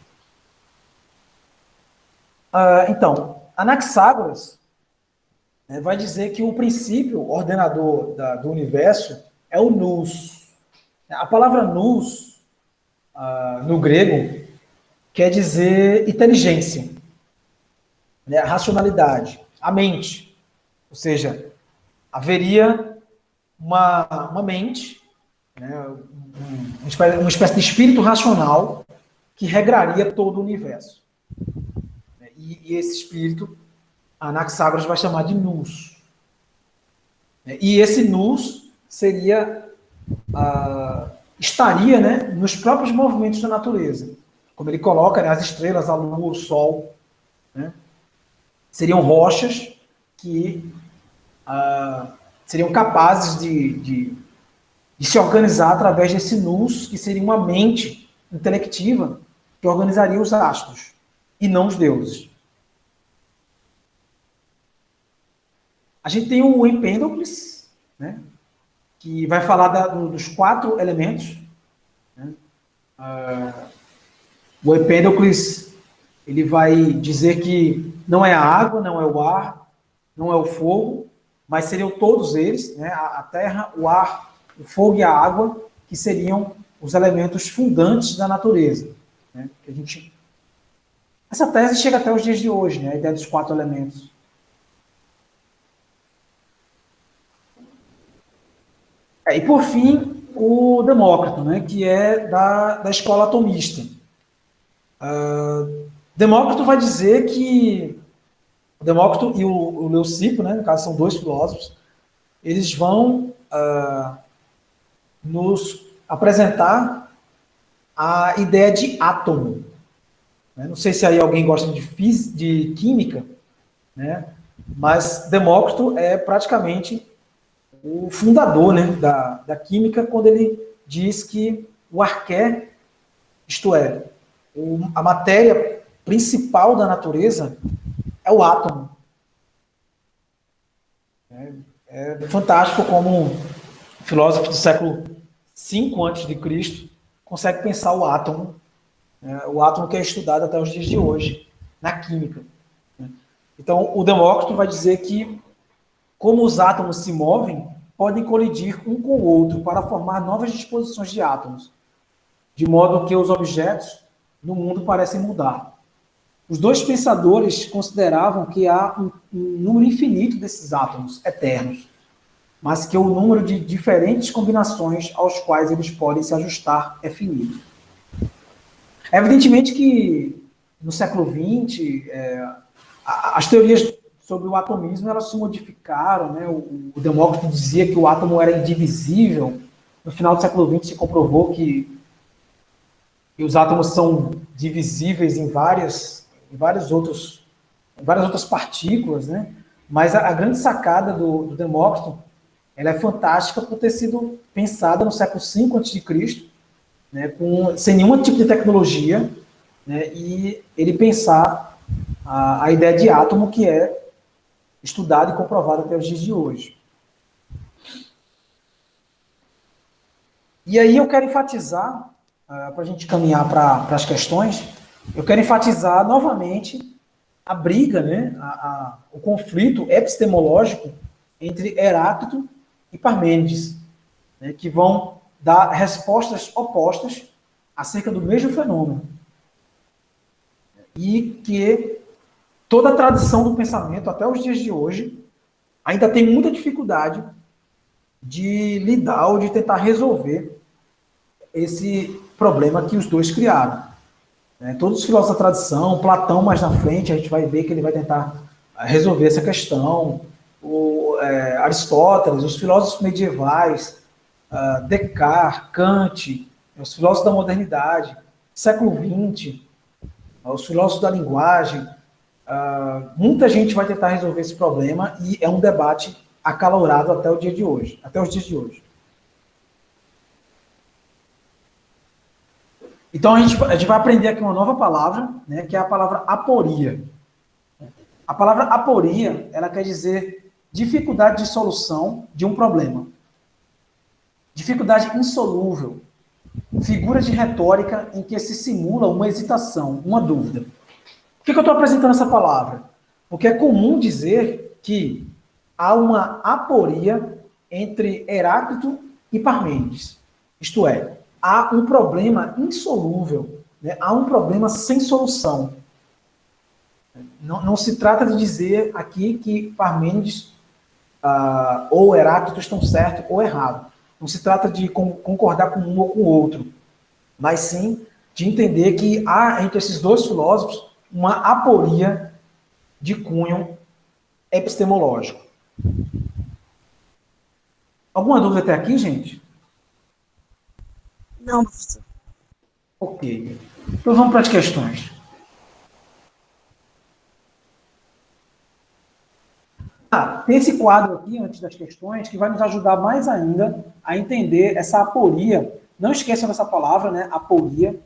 Então, Anaxágoras vai dizer que o princípio ordenador do universo é o nous. A palavra nous, no grego, quer dizer inteligência, né, racionalidade, a mente. Ou seja, haveria uma mente, né, uma espécie de espírito racional que regraria todo o universo. E esse espírito, Anaxágoras vai chamar de nous. E esse nous estaria, né, nos próprios movimentos da natureza. Como ele coloca, né, as estrelas, a lua, o sol, né, seriam rochas que seriam capazes de se organizar através desse nous, que seria uma mente intelectiva que organizaria os astros, e não os deuses. A gente tem o Empédocles, né, que vai falar dos 4 elementos, né, O Empédocles, ele vai dizer que não é a água, não é o ar, não é o fogo, mas seriam todos eles, né, a terra, o ar, o fogo e a água, que seriam os elementos fundantes da natureza. Né, que a gente... Essa tese chega até os dias de hoje, né, a ideia dos 4 elementos. E, por fim, o Demócrito, né, que é da escola atomista. Demócrito vai dizer que... O Demócrito e o Leucipo, né, no caso são 2 filósofos, eles vão nos apresentar a ideia de átomo. Né? Não sei se aí alguém gosta de química, né, mas Demócrito é praticamente o fundador, né, da química, quando ele diz que o arqué, isto é, a matéria principal da natureza é o átomo. É fantástico como um filósofo do século V a.C. consegue pensar o átomo que é estudado até os dias de hoje, na química. Então, o Demócrito vai dizer que, como os átomos se movem, podem colidir um com o outro para formar novas disposições de átomos, de modo que os objetos no mundo parecem mudar. Os 2 pensadores consideravam que há um número infinito desses átomos eternos, mas que o número de diferentes combinações aos quais eles podem se ajustar é finito. Evidentemente que, no século XX, as teorias sobre o atomismo elas se modificaram, né? O Demócrito dizia que o átomo era indivisível. No final do século XX se comprovou que os átomos são divisíveis em várias outras partículas, né? Mas a grande sacada do Demócrito, ela é fantástica por ter sido pensada no século V a.C., né, sem nenhum tipo de tecnologia, né, e ele pensar a ideia de átomo que é estudada e comprovada até os dias de hoje. E aí eu quero enfatizar, para a gente caminhar para as questões, eu quero enfatizar novamente a briga, né, o conflito epistemológico entre Heráclito e Parmênides, né, que vão dar respostas opostas acerca do mesmo fenômeno. E que toda a tradição do pensamento, até os dias de hoje, ainda tem muita dificuldade de lidar ou de tentar resolver esse problema que os 2 criaram. Todos os filósofos da tradição, Platão mais na frente, a gente vai ver que ele vai tentar resolver essa questão, Aristóteles, os filósofos medievais, Descartes, Kant, os filósofos da modernidade, século XX, os filósofos da linguagem, muita gente vai tentar resolver esse problema e é um debate acalorado até os dias de hoje. Então a gente vai aprender aqui uma nova palavra, né, que é a palavra aporia. A palavra aporia, ela quer dizer dificuldade de solução de um problema. Dificuldade insolúvel. Figura de retórica em que se simula uma hesitação, uma dúvida. Por que eu estou apresentando essa palavra? Porque é comum dizer que há uma aporia entre Heráclito e Parmênides. Isto é, há um problema insolúvel, né? Há um problema sem solução. Não se trata de dizer aqui que Parmênides ou Heráclito estão certos ou errados. Não se trata de concordar com um ou com o outro, mas sim de entender que há entre esses 2 filósofos uma aporia de cunho epistemológico. Alguma dúvida até aqui, gente? Não, professor. Ok. Então vamos para as questões. Tem esse quadro aqui, antes das questões, que vai nos ajudar mais ainda a entender essa aporia. Não esqueçam dessa palavra, né? Aporia.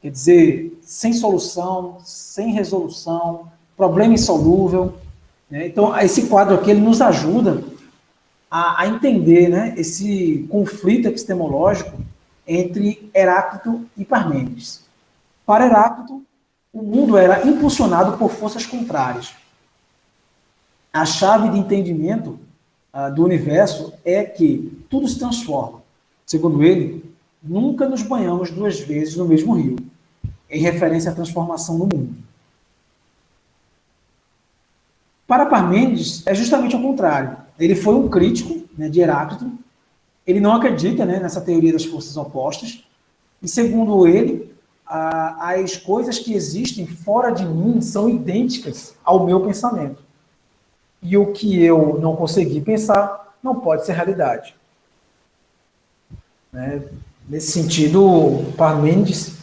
Quer dizer, sem solução, sem resolução, problema insolúvel. Né? Então, esse quadro aqui, ele nos ajuda a entender, né, esse conflito epistemológico entre Heráclito e Parmênides. Para Heráclito, o mundo era impulsionado por forças contrárias. A chave de entendimento do universo é que tudo se transforma. Segundo ele, nunca nos banhamos 2 vezes no mesmo rio, em referência à transformação no mundo. Para Parmênides, é justamente o contrário. Ele foi um crítico, né, de Heráclito. Ele não acredita, né, nessa teoria das forças opostas. E, segundo ele, as coisas que existem fora de mim são idênticas ao meu pensamento. E o que eu não consegui pensar não pode ser realidade. Né? Nesse sentido, Parmênides,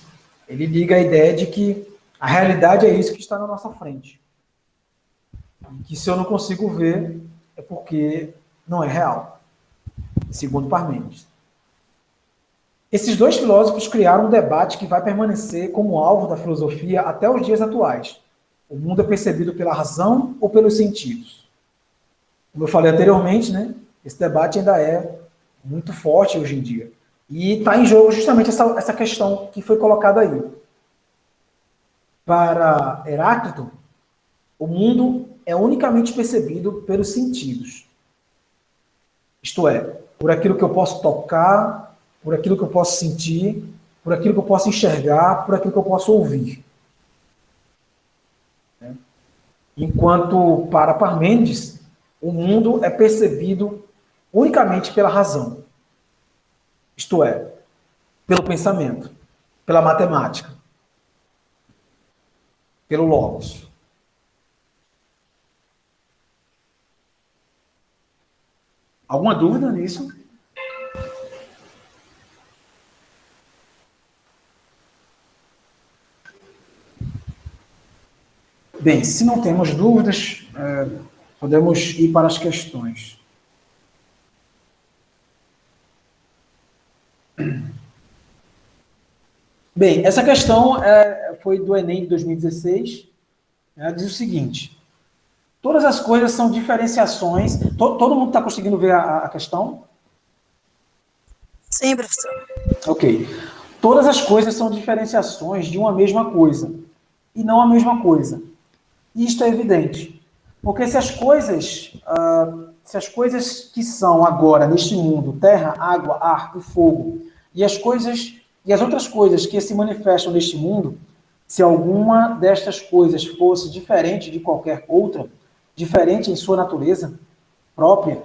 ele liga a ideia de que a realidade é isso que está na nossa frente. E que se eu não consigo ver, é porque não é real, segundo Parmênides. Esses 2 filósofos criaram um debate que vai permanecer como alvo da filosofia até os dias atuais. O mundo é percebido pela razão ou pelos sentidos? Como eu falei anteriormente, né, esse debate ainda é muito forte hoje em dia. E está em jogo justamente essa questão que foi colocada aí. Para Heráclito, o mundo é unicamente percebido pelos sentidos. Isto é, por aquilo que eu posso tocar, por aquilo que eu posso sentir, por aquilo que eu posso enxergar, por aquilo que eu posso ouvir. Enquanto para Parmênides, o mundo é percebido unicamente pela razão. Isto é, pelo pensamento, pela matemática, pelo logos. Alguma dúvida nisso? Bem, se não temos dúvidas, podemos ir para as questões. Bem, essa questão foi do Enem de 2016. Ela diz o seguinte: todas as coisas são diferenciações. Todo mundo está conseguindo ver a questão? Sim, professor. Ok. Todas as coisas são diferenciações de uma mesma coisa, e não a mesma coisa. Isto é evidente. Porque se as coisas que são agora neste mundo, terra, água, ar e fogo, e as outras coisas que se manifestam neste mundo, se alguma destas coisas fosse diferente de qualquer outra, diferente em sua natureza própria,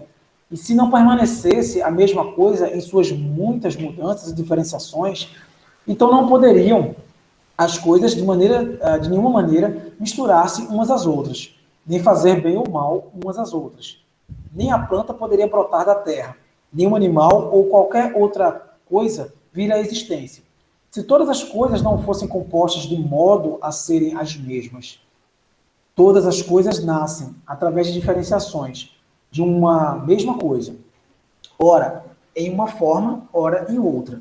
e se não permanecesse a mesma coisa em suas muitas mudanças e diferenciações, então não poderiam as coisas, de nenhuma maneira, misturar-se umas às outras, nem fazer bem ou mal umas às outras. Nem a planta poderia brotar da terra, nem um animal ou qualquer outra coisa vir à existência, se todas as coisas não fossem compostas de modo a serem as mesmas. Todas as coisas nascem através de diferenciações de uma mesma coisa, ora em uma forma, ora em outra,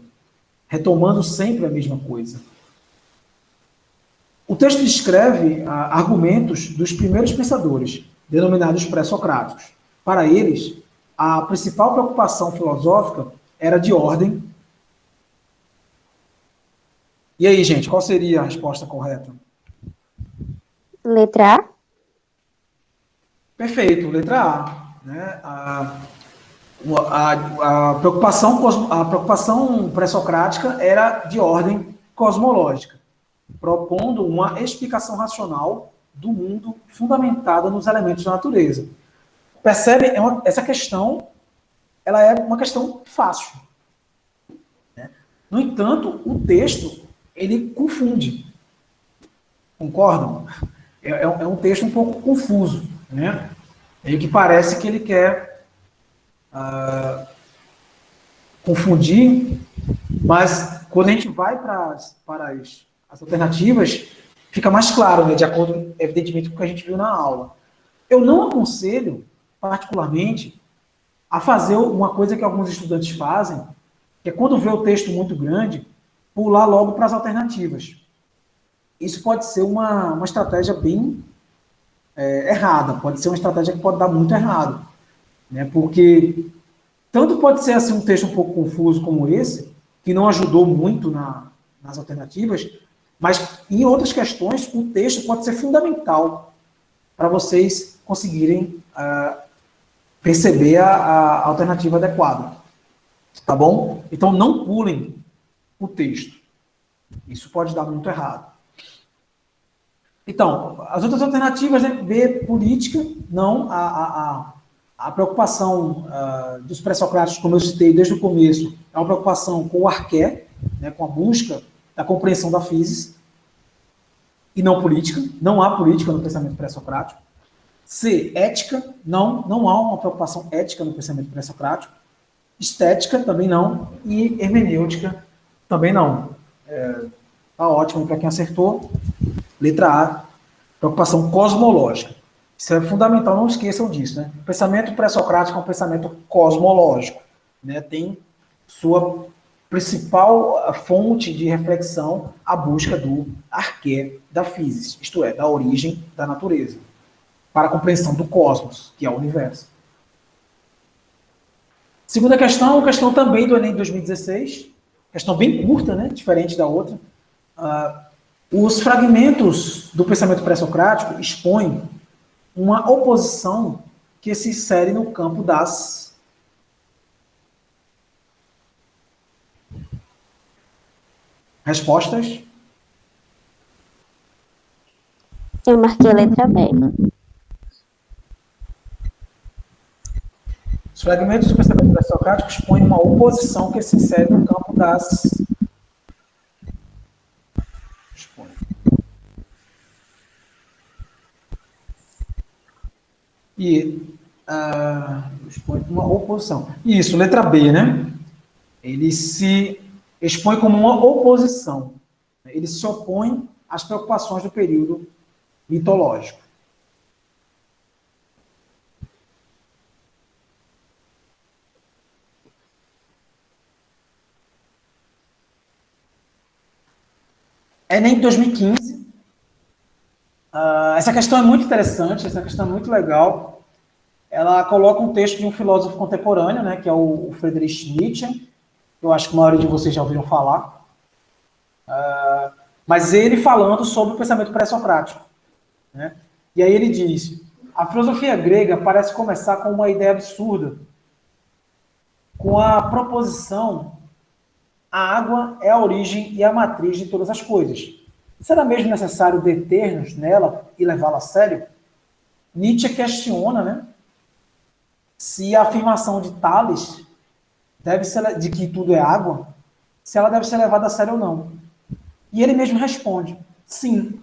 retomando sempre a mesma coisa. O texto descreve argumentos dos primeiros pensadores, denominados pré-socráticos. Para eles, a principal preocupação filosófica era de ordem. E aí, gente, qual seria a resposta correta? Letra A? Perfeito, letra A. Né? A preocupação pré-socrática era de ordem cosmológica, propondo uma explicação racional do mundo fundamentada nos elementos da natureza. Percebe? Essa questão ela é uma questão fácil. Né? No entanto, o texto ele confunde. Concordam? É um texto um pouco confuso. Né? E que parece que ele quer confundir, mas quando a gente vai para as alternativas, fica mais claro, né, de acordo, evidentemente, com o que a gente viu na aula. Eu não aconselho, particularmente, a fazer uma coisa que alguns estudantes fazem, que é quando vê o texto muito grande, pular logo para as alternativas. Isso pode ser uma estratégia bem errada, pode ser uma estratégia que pode dar muito errado, né, porque tanto pode ser assim, um texto um pouco confuso como esse, que não ajudou muito nas alternativas, Mas, em outras questões, o texto pode ser fundamental para vocês conseguirem perceber a alternativa adequada. Tá bom? Então, não pulem o texto. Isso pode dar muito errado. Então, as outras alternativas, né? B, política, não. A preocupação dos pré-socráticos, como eu citei desde o começo, é uma preocupação com o arqué, né? Com a busca da compreensão da physis, e não política. Não há política no pensamento pré-socrático. C, ética, não há uma preocupação ética no pensamento pré-socrático. Estética, também não. E hermenêutica, também não. Tá ótimo para quem acertou. Letra A, preocupação cosmológica. Isso é fundamental, não esqueçam disso, né? O pensamento pré-socrático é um pensamento cosmológico, né? Tem sua principal fonte de reflexão a busca do arqué da physis, isto é, da origem da natureza, para a compreensão do cosmos, que é o universo. Segunda questão também do Enem 2016, questão bem curta, né? Diferente da outra. Os fragmentos do pensamento pré-socrático expõem uma oposição que se insere no campo das respostas. Eu marquei a letra B. Os fragmentos do pensamento pré-socrático expõem uma oposição que se insere no campo das expõe uma oposição. Isso, letra B, né? Ele se expõe como uma oposição. Ele se opõe às preocupações do período mitológico. Enem 2015. Essa questão é muito interessante, essa questão é muito legal. Ela coloca um texto de um filósofo contemporâneo, né, que é o Friedrich Nietzsche. Eu acho que a maioria de vocês já ouviram falar. Mas ele falando sobre o pensamento pré-socrático, né? E aí ele diz: a filosofia grega parece começar com uma ideia absurda, com a proposição: a água é a origem e a matriz de todas as coisas. Será mesmo necessário deter-nos nela e levá-la a sério? Nietzsche questiona, né, se a afirmação de Tales de que tudo é água, se ela deve ser levada a sério ou não. E ele mesmo responde: sim.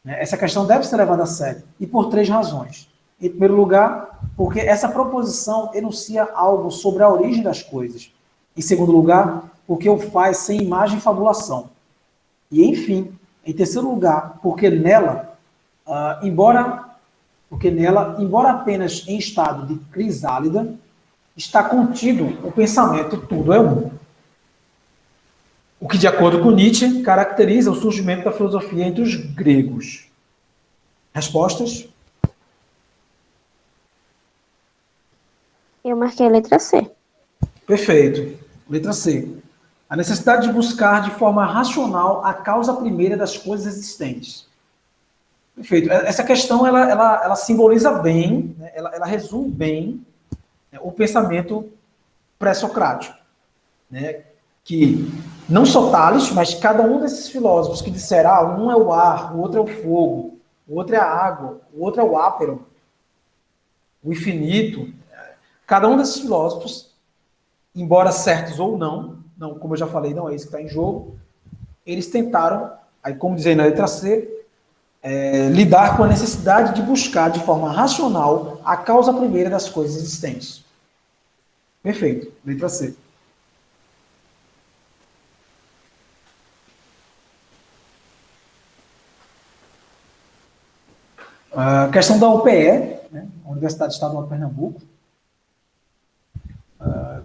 Essa questão deve ser levada a sério. E por 3 razões. Em primeiro lugar, porque essa proposição enuncia algo sobre a origem das coisas. Em segundo lugar, porque o faz sem imagem e fabulação. E, enfim, em terceiro lugar, porque nela, embora apenas em estado de crisálida, está contido o pensamento tudo é um. O que, de acordo com Nietzsche, caracteriza o surgimento da filosofia entre os gregos. Respostas? Eu marquei a letra C. Perfeito. Letra C. A necessidade de buscar de forma racional a causa primeira das coisas existentes. Perfeito. Essa questão, ela simboliza bem, né? ela resume bem, né, o pensamento pré-socrático, né? Que não só Tales, mas cada um desses filósofos que disseram, um é o ar, o outro é o fogo, o outro é a água, o outro é o ápero, o infinito. Cada um desses filósofos, embora certos ou não, como eu já falei, não é isso que está em jogo, eles tentaram, aí como dizem na letra C, lidar com a necessidade de buscar de forma racional a causa primeira das coisas existentes. Perfeito, letra C. A questão da UPE, né, Universidade Estadual de Pernambuco,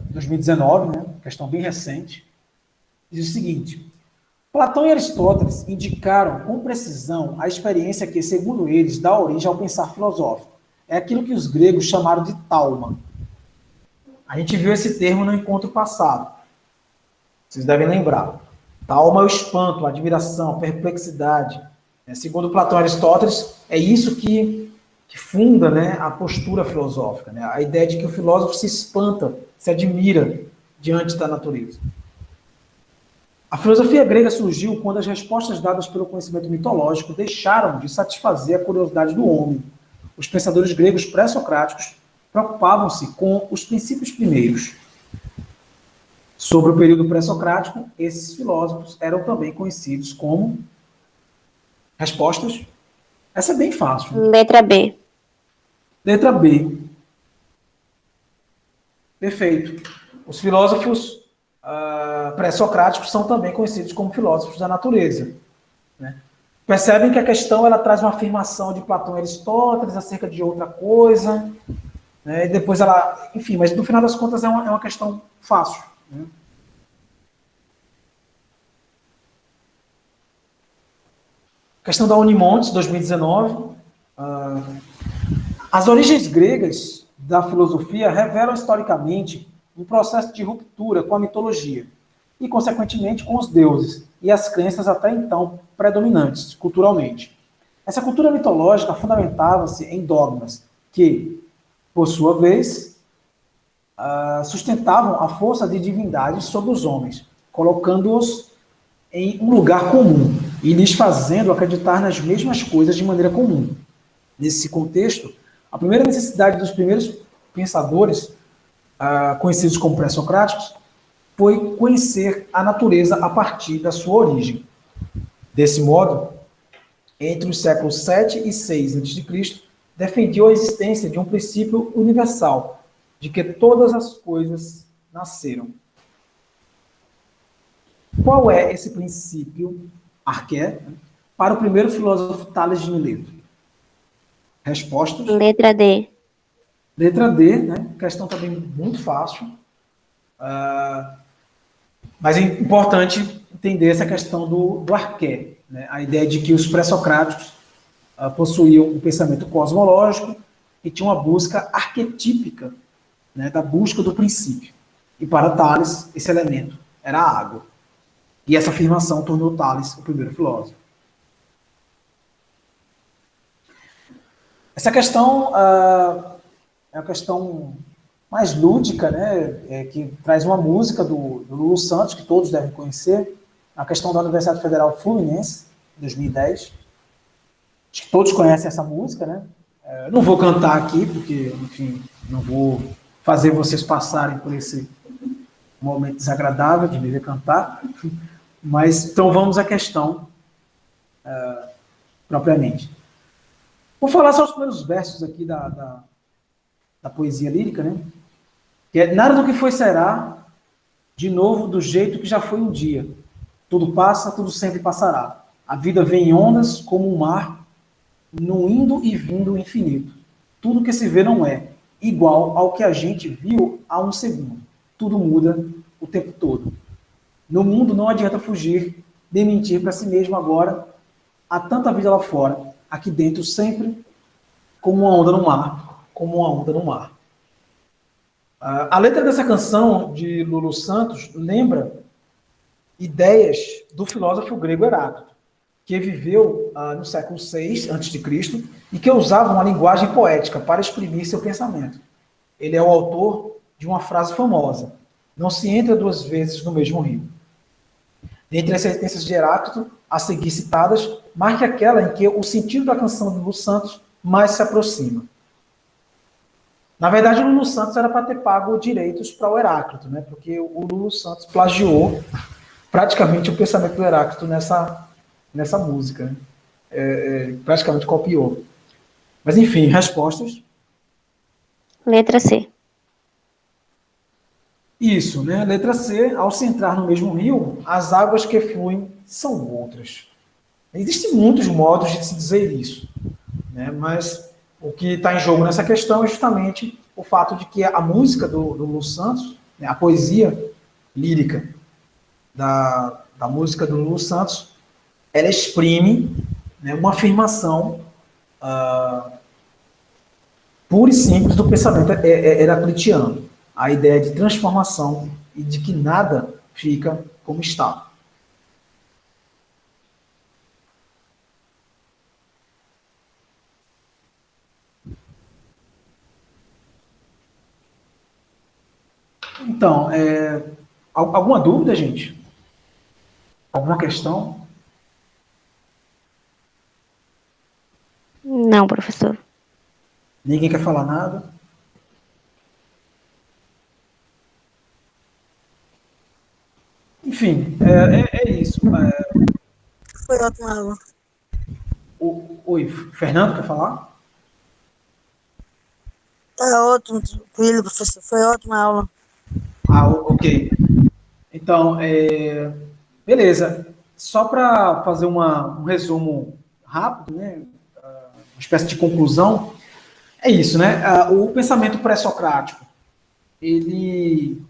2019, né, questão bem recente, diz o seguinte: Platão e Aristóteles indicaram com precisão a experiência que, segundo eles, dá origem ao pensar filosófico. É aquilo que os gregos chamaram de tauma. A gente viu esse termo no encontro passado. Vocês devem lembrar. Da alma é o espanto, a admiração, a perplexidade. Segundo Platão e Aristóteles, é isso que funda, né, a postura filosófica, né? A ideia de que o filósofo se espanta, se admira diante da natureza. A filosofia grega surgiu quando as respostas dadas pelo conhecimento mitológico deixaram de satisfazer a curiosidade do homem. Os pensadores gregos pré-socráticos preocupavam-se com os princípios primeiros. Sobre o período pré-socrático, esses filósofos eram também conhecidos como respostas. Essa é bem fácil. Letra B. Letra B. Perfeito. Os filósofos pré-socráticos são também conhecidos como filósofos da natureza, né? Percebem que a questão ela traz uma afirmação de Platão e Aristóteles acerca de outra coisa, né? E depois ela... Enfim, mas no final das contas é uma questão fácil, né? Questão da Unimontes, 2019. As origens gregas da filosofia revelam historicamente um processo de ruptura com a mitologia e, consequentemente, com os deuses e as crenças até então predominantes culturalmente. Essa cultura mitológica fundamentava-se em dogmas que, por sua vez, sustentavam a força de divindades sobre os homens, colocando-os em um lugar comum e lhes fazendo acreditar nas mesmas coisas de maneira comum. Nesse contexto, a primeira necessidade dos primeiros pensadores, conhecidos como pré-socráticos, foi conhecer a natureza a partir da sua origem. Desse modo, entre os séculos 7 e 6 a.C., defendiam a existência de um princípio universal, de que todas as coisas nasceram. Qual é esse princípio, arqué, para o primeiro filósofo Tales de Mileto? Respostas? Letra D. Letra D, né? Questão também muito fácil. Mas é importante entender essa questão do arqué, né? A ideia de que os pré-socráticos possuíam um pensamento cosmológico e tinham uma busca arquetípica, né, da busca do princípio. E para Tales, esse elemento era a água. E essa afirmação tornou Tales o primeiro filósofo. Essa questão é uma questão mais lúdica, né, que traz uma música do Lulu Santos, que todos devem conhecer, a questão da Universidade Federal Fluminense, 2010. Acho que todos conhecem essa música, né? Eu não vou cantar aqui, porque, enfim, não vou fazer vocês passarem por esse momento desagradável de me ver cantar. Mas, então, vamos à questão propriamente. Vou falar só os primeiros versos aqui da poesia lírica, né? Que é: nada do que foi será, de novo do jeito que já foi um dia. Tudo passa, tudo sempre passará. A vida vem em ondas como um mar, no indo e vindo infinito. Tudo que se vê não é igual ao que a gente viu há um segundo. Tudo muda o tempo todo. No mundo não adianta fugir, nem mentir para si mesmo agora. Há tanta vida lá fora, aqui dentro sempre como uma onda no mar, como uma onda no mar. A letra dessa canção de Lulu Santos lembra ideias do filósofo grego Heráclito, que viveu no século VI a.C. e que usava uma linguagem poética para exprimir seu pensamento. Ele é o autor de uma frase famosa: não se entra duas vezes no mesmo rio. Dentre as sentenças de Heráclito, a seguir citadas, marque aquela em que o sentido da canção de Lulu Santos mais se aproxima. Na verdade, o Lulu Santos era para ter pago direitos para o Heráclito, né? Porque o Lulu Santos plagiou praticamente o pensamento do Heráclito nessa música, né? Praticamente copiou. Mas, enfim, respostas. Letra C. Isso, né? Letra C, ao se entrar no mesmo rio, as águas que fluem são outras. Existem muitos modos de se dizer isso, né? Mas o que está em jogo nessa questão é justamente o fato de que a música do Lulu Santos, né, a poesia lírica da música do Lulu Santos, ela exprime, né, uma afirmação pura e simples do pensamento heraclitiano. A ideia de transformação e de que nada fica como está. Então, alguma dúvida, gente? Alguma questão? Não, professor. Ninguém quer falar nada? Enfim, é isso. Foi ótima aula. Oi, Fernando, quer falar? Tá ótimo, tranquilo, professor. Foi ótima aula. Ok. Então, beleza. Só para fazer um resumo rápido, né? Uma espécie de conclusão, é isso, né? O pensamento pré-socrático, ele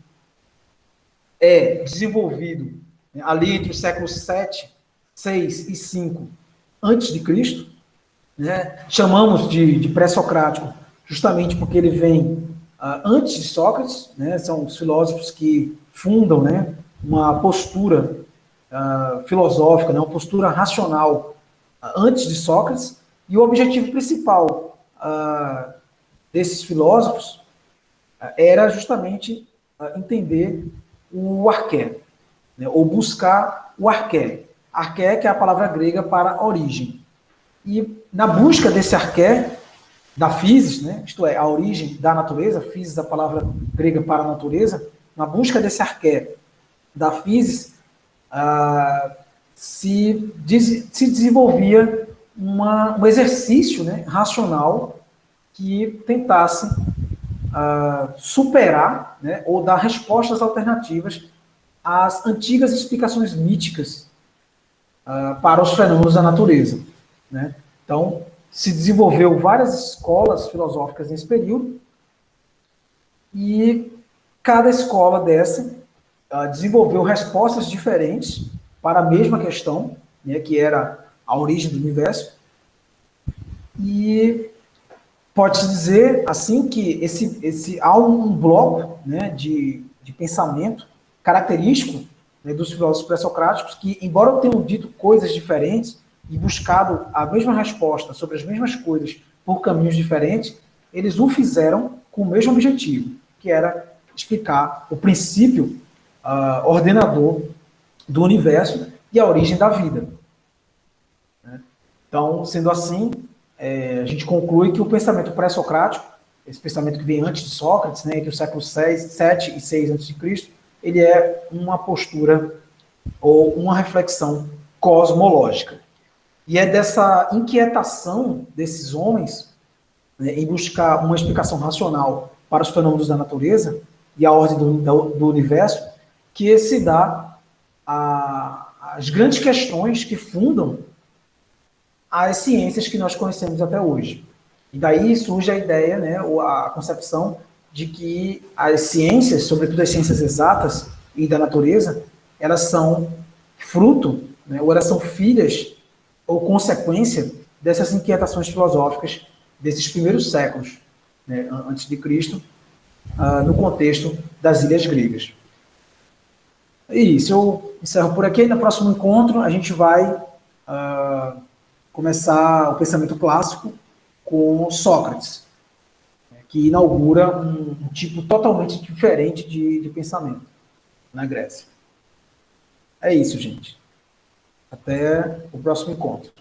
é desenvolvido, né, ali entre os séculos 7, 6 e 5 antes de Cristo, né? Chamamos de pré-socrático justamente porque ele vem antes de Sócrates, né? São os filósofos que fundam, né, uma postura filosófica, né, uma postura racional antes de Sócrates, e o objetivo principal desses filósofos era justamente entender o arqué, né, ou buscar o arqué. Arqué, que é a palavra grega para origem. E na busca desse arqué, da physis, né, isto é, a origem da natureza, physis, a palavra grega para a natureza, na busca desse arqué da physis, se desenvolvia um exercício, né, racional que tentasse superar, né, ou dar respostas alternativas às antigas explicações míticas para os fenômenos da natureza, né? Então, se desenvolveu várias escolas filosóficas nesse período, e cada escola dessa desenvolveu respostas diferentes para a mesma questão, né, que era a origem do universo. E pode-se dizer assim que há um bloco, né, de pensamento característico, né, dos filósofos pré-socráticos, que, embora tenham dito coisas diferentes e buscado a mesma resposta sobre as mesmas coisas por caminhos diferentes, eles o fizeram com o mesmo objetivo, que era explicar o princípio ordenador do universo e a origem da vida. Então, sendo assim, a gente conclui que o pensamento pré-socrático, esse pensamento que vem antes de Sócrates, né, entre os séculos 7 e 6 a.C., ele é uma postura ou uma reflexão cosmológica. E é dessa inquietação desses homens, né, em buscar uma explicação racional para os fenômenos da natureza e a ordem do universo, que se dá as grandes questões que fundam as ciências que nós conhecemos até hoje. E daí surge a ideia, né, ou a concepção de que as ciências, sobretudo as ciências exatas e da natureza, elas são fruto, né, ou elas são filhas ou consequência dessas inquietações filosóficas desses primeiros séculos, né, antes de Cristo, no contexto das ilhas gregas. É isso, eu encerro por aqui. No próximo encontro, a gente vai começar o pensamento clássico com Sócrates, que inaugura um tipo totalmente diferente de pensamento na Grécia. É isso, gente. Até o próximo encontro.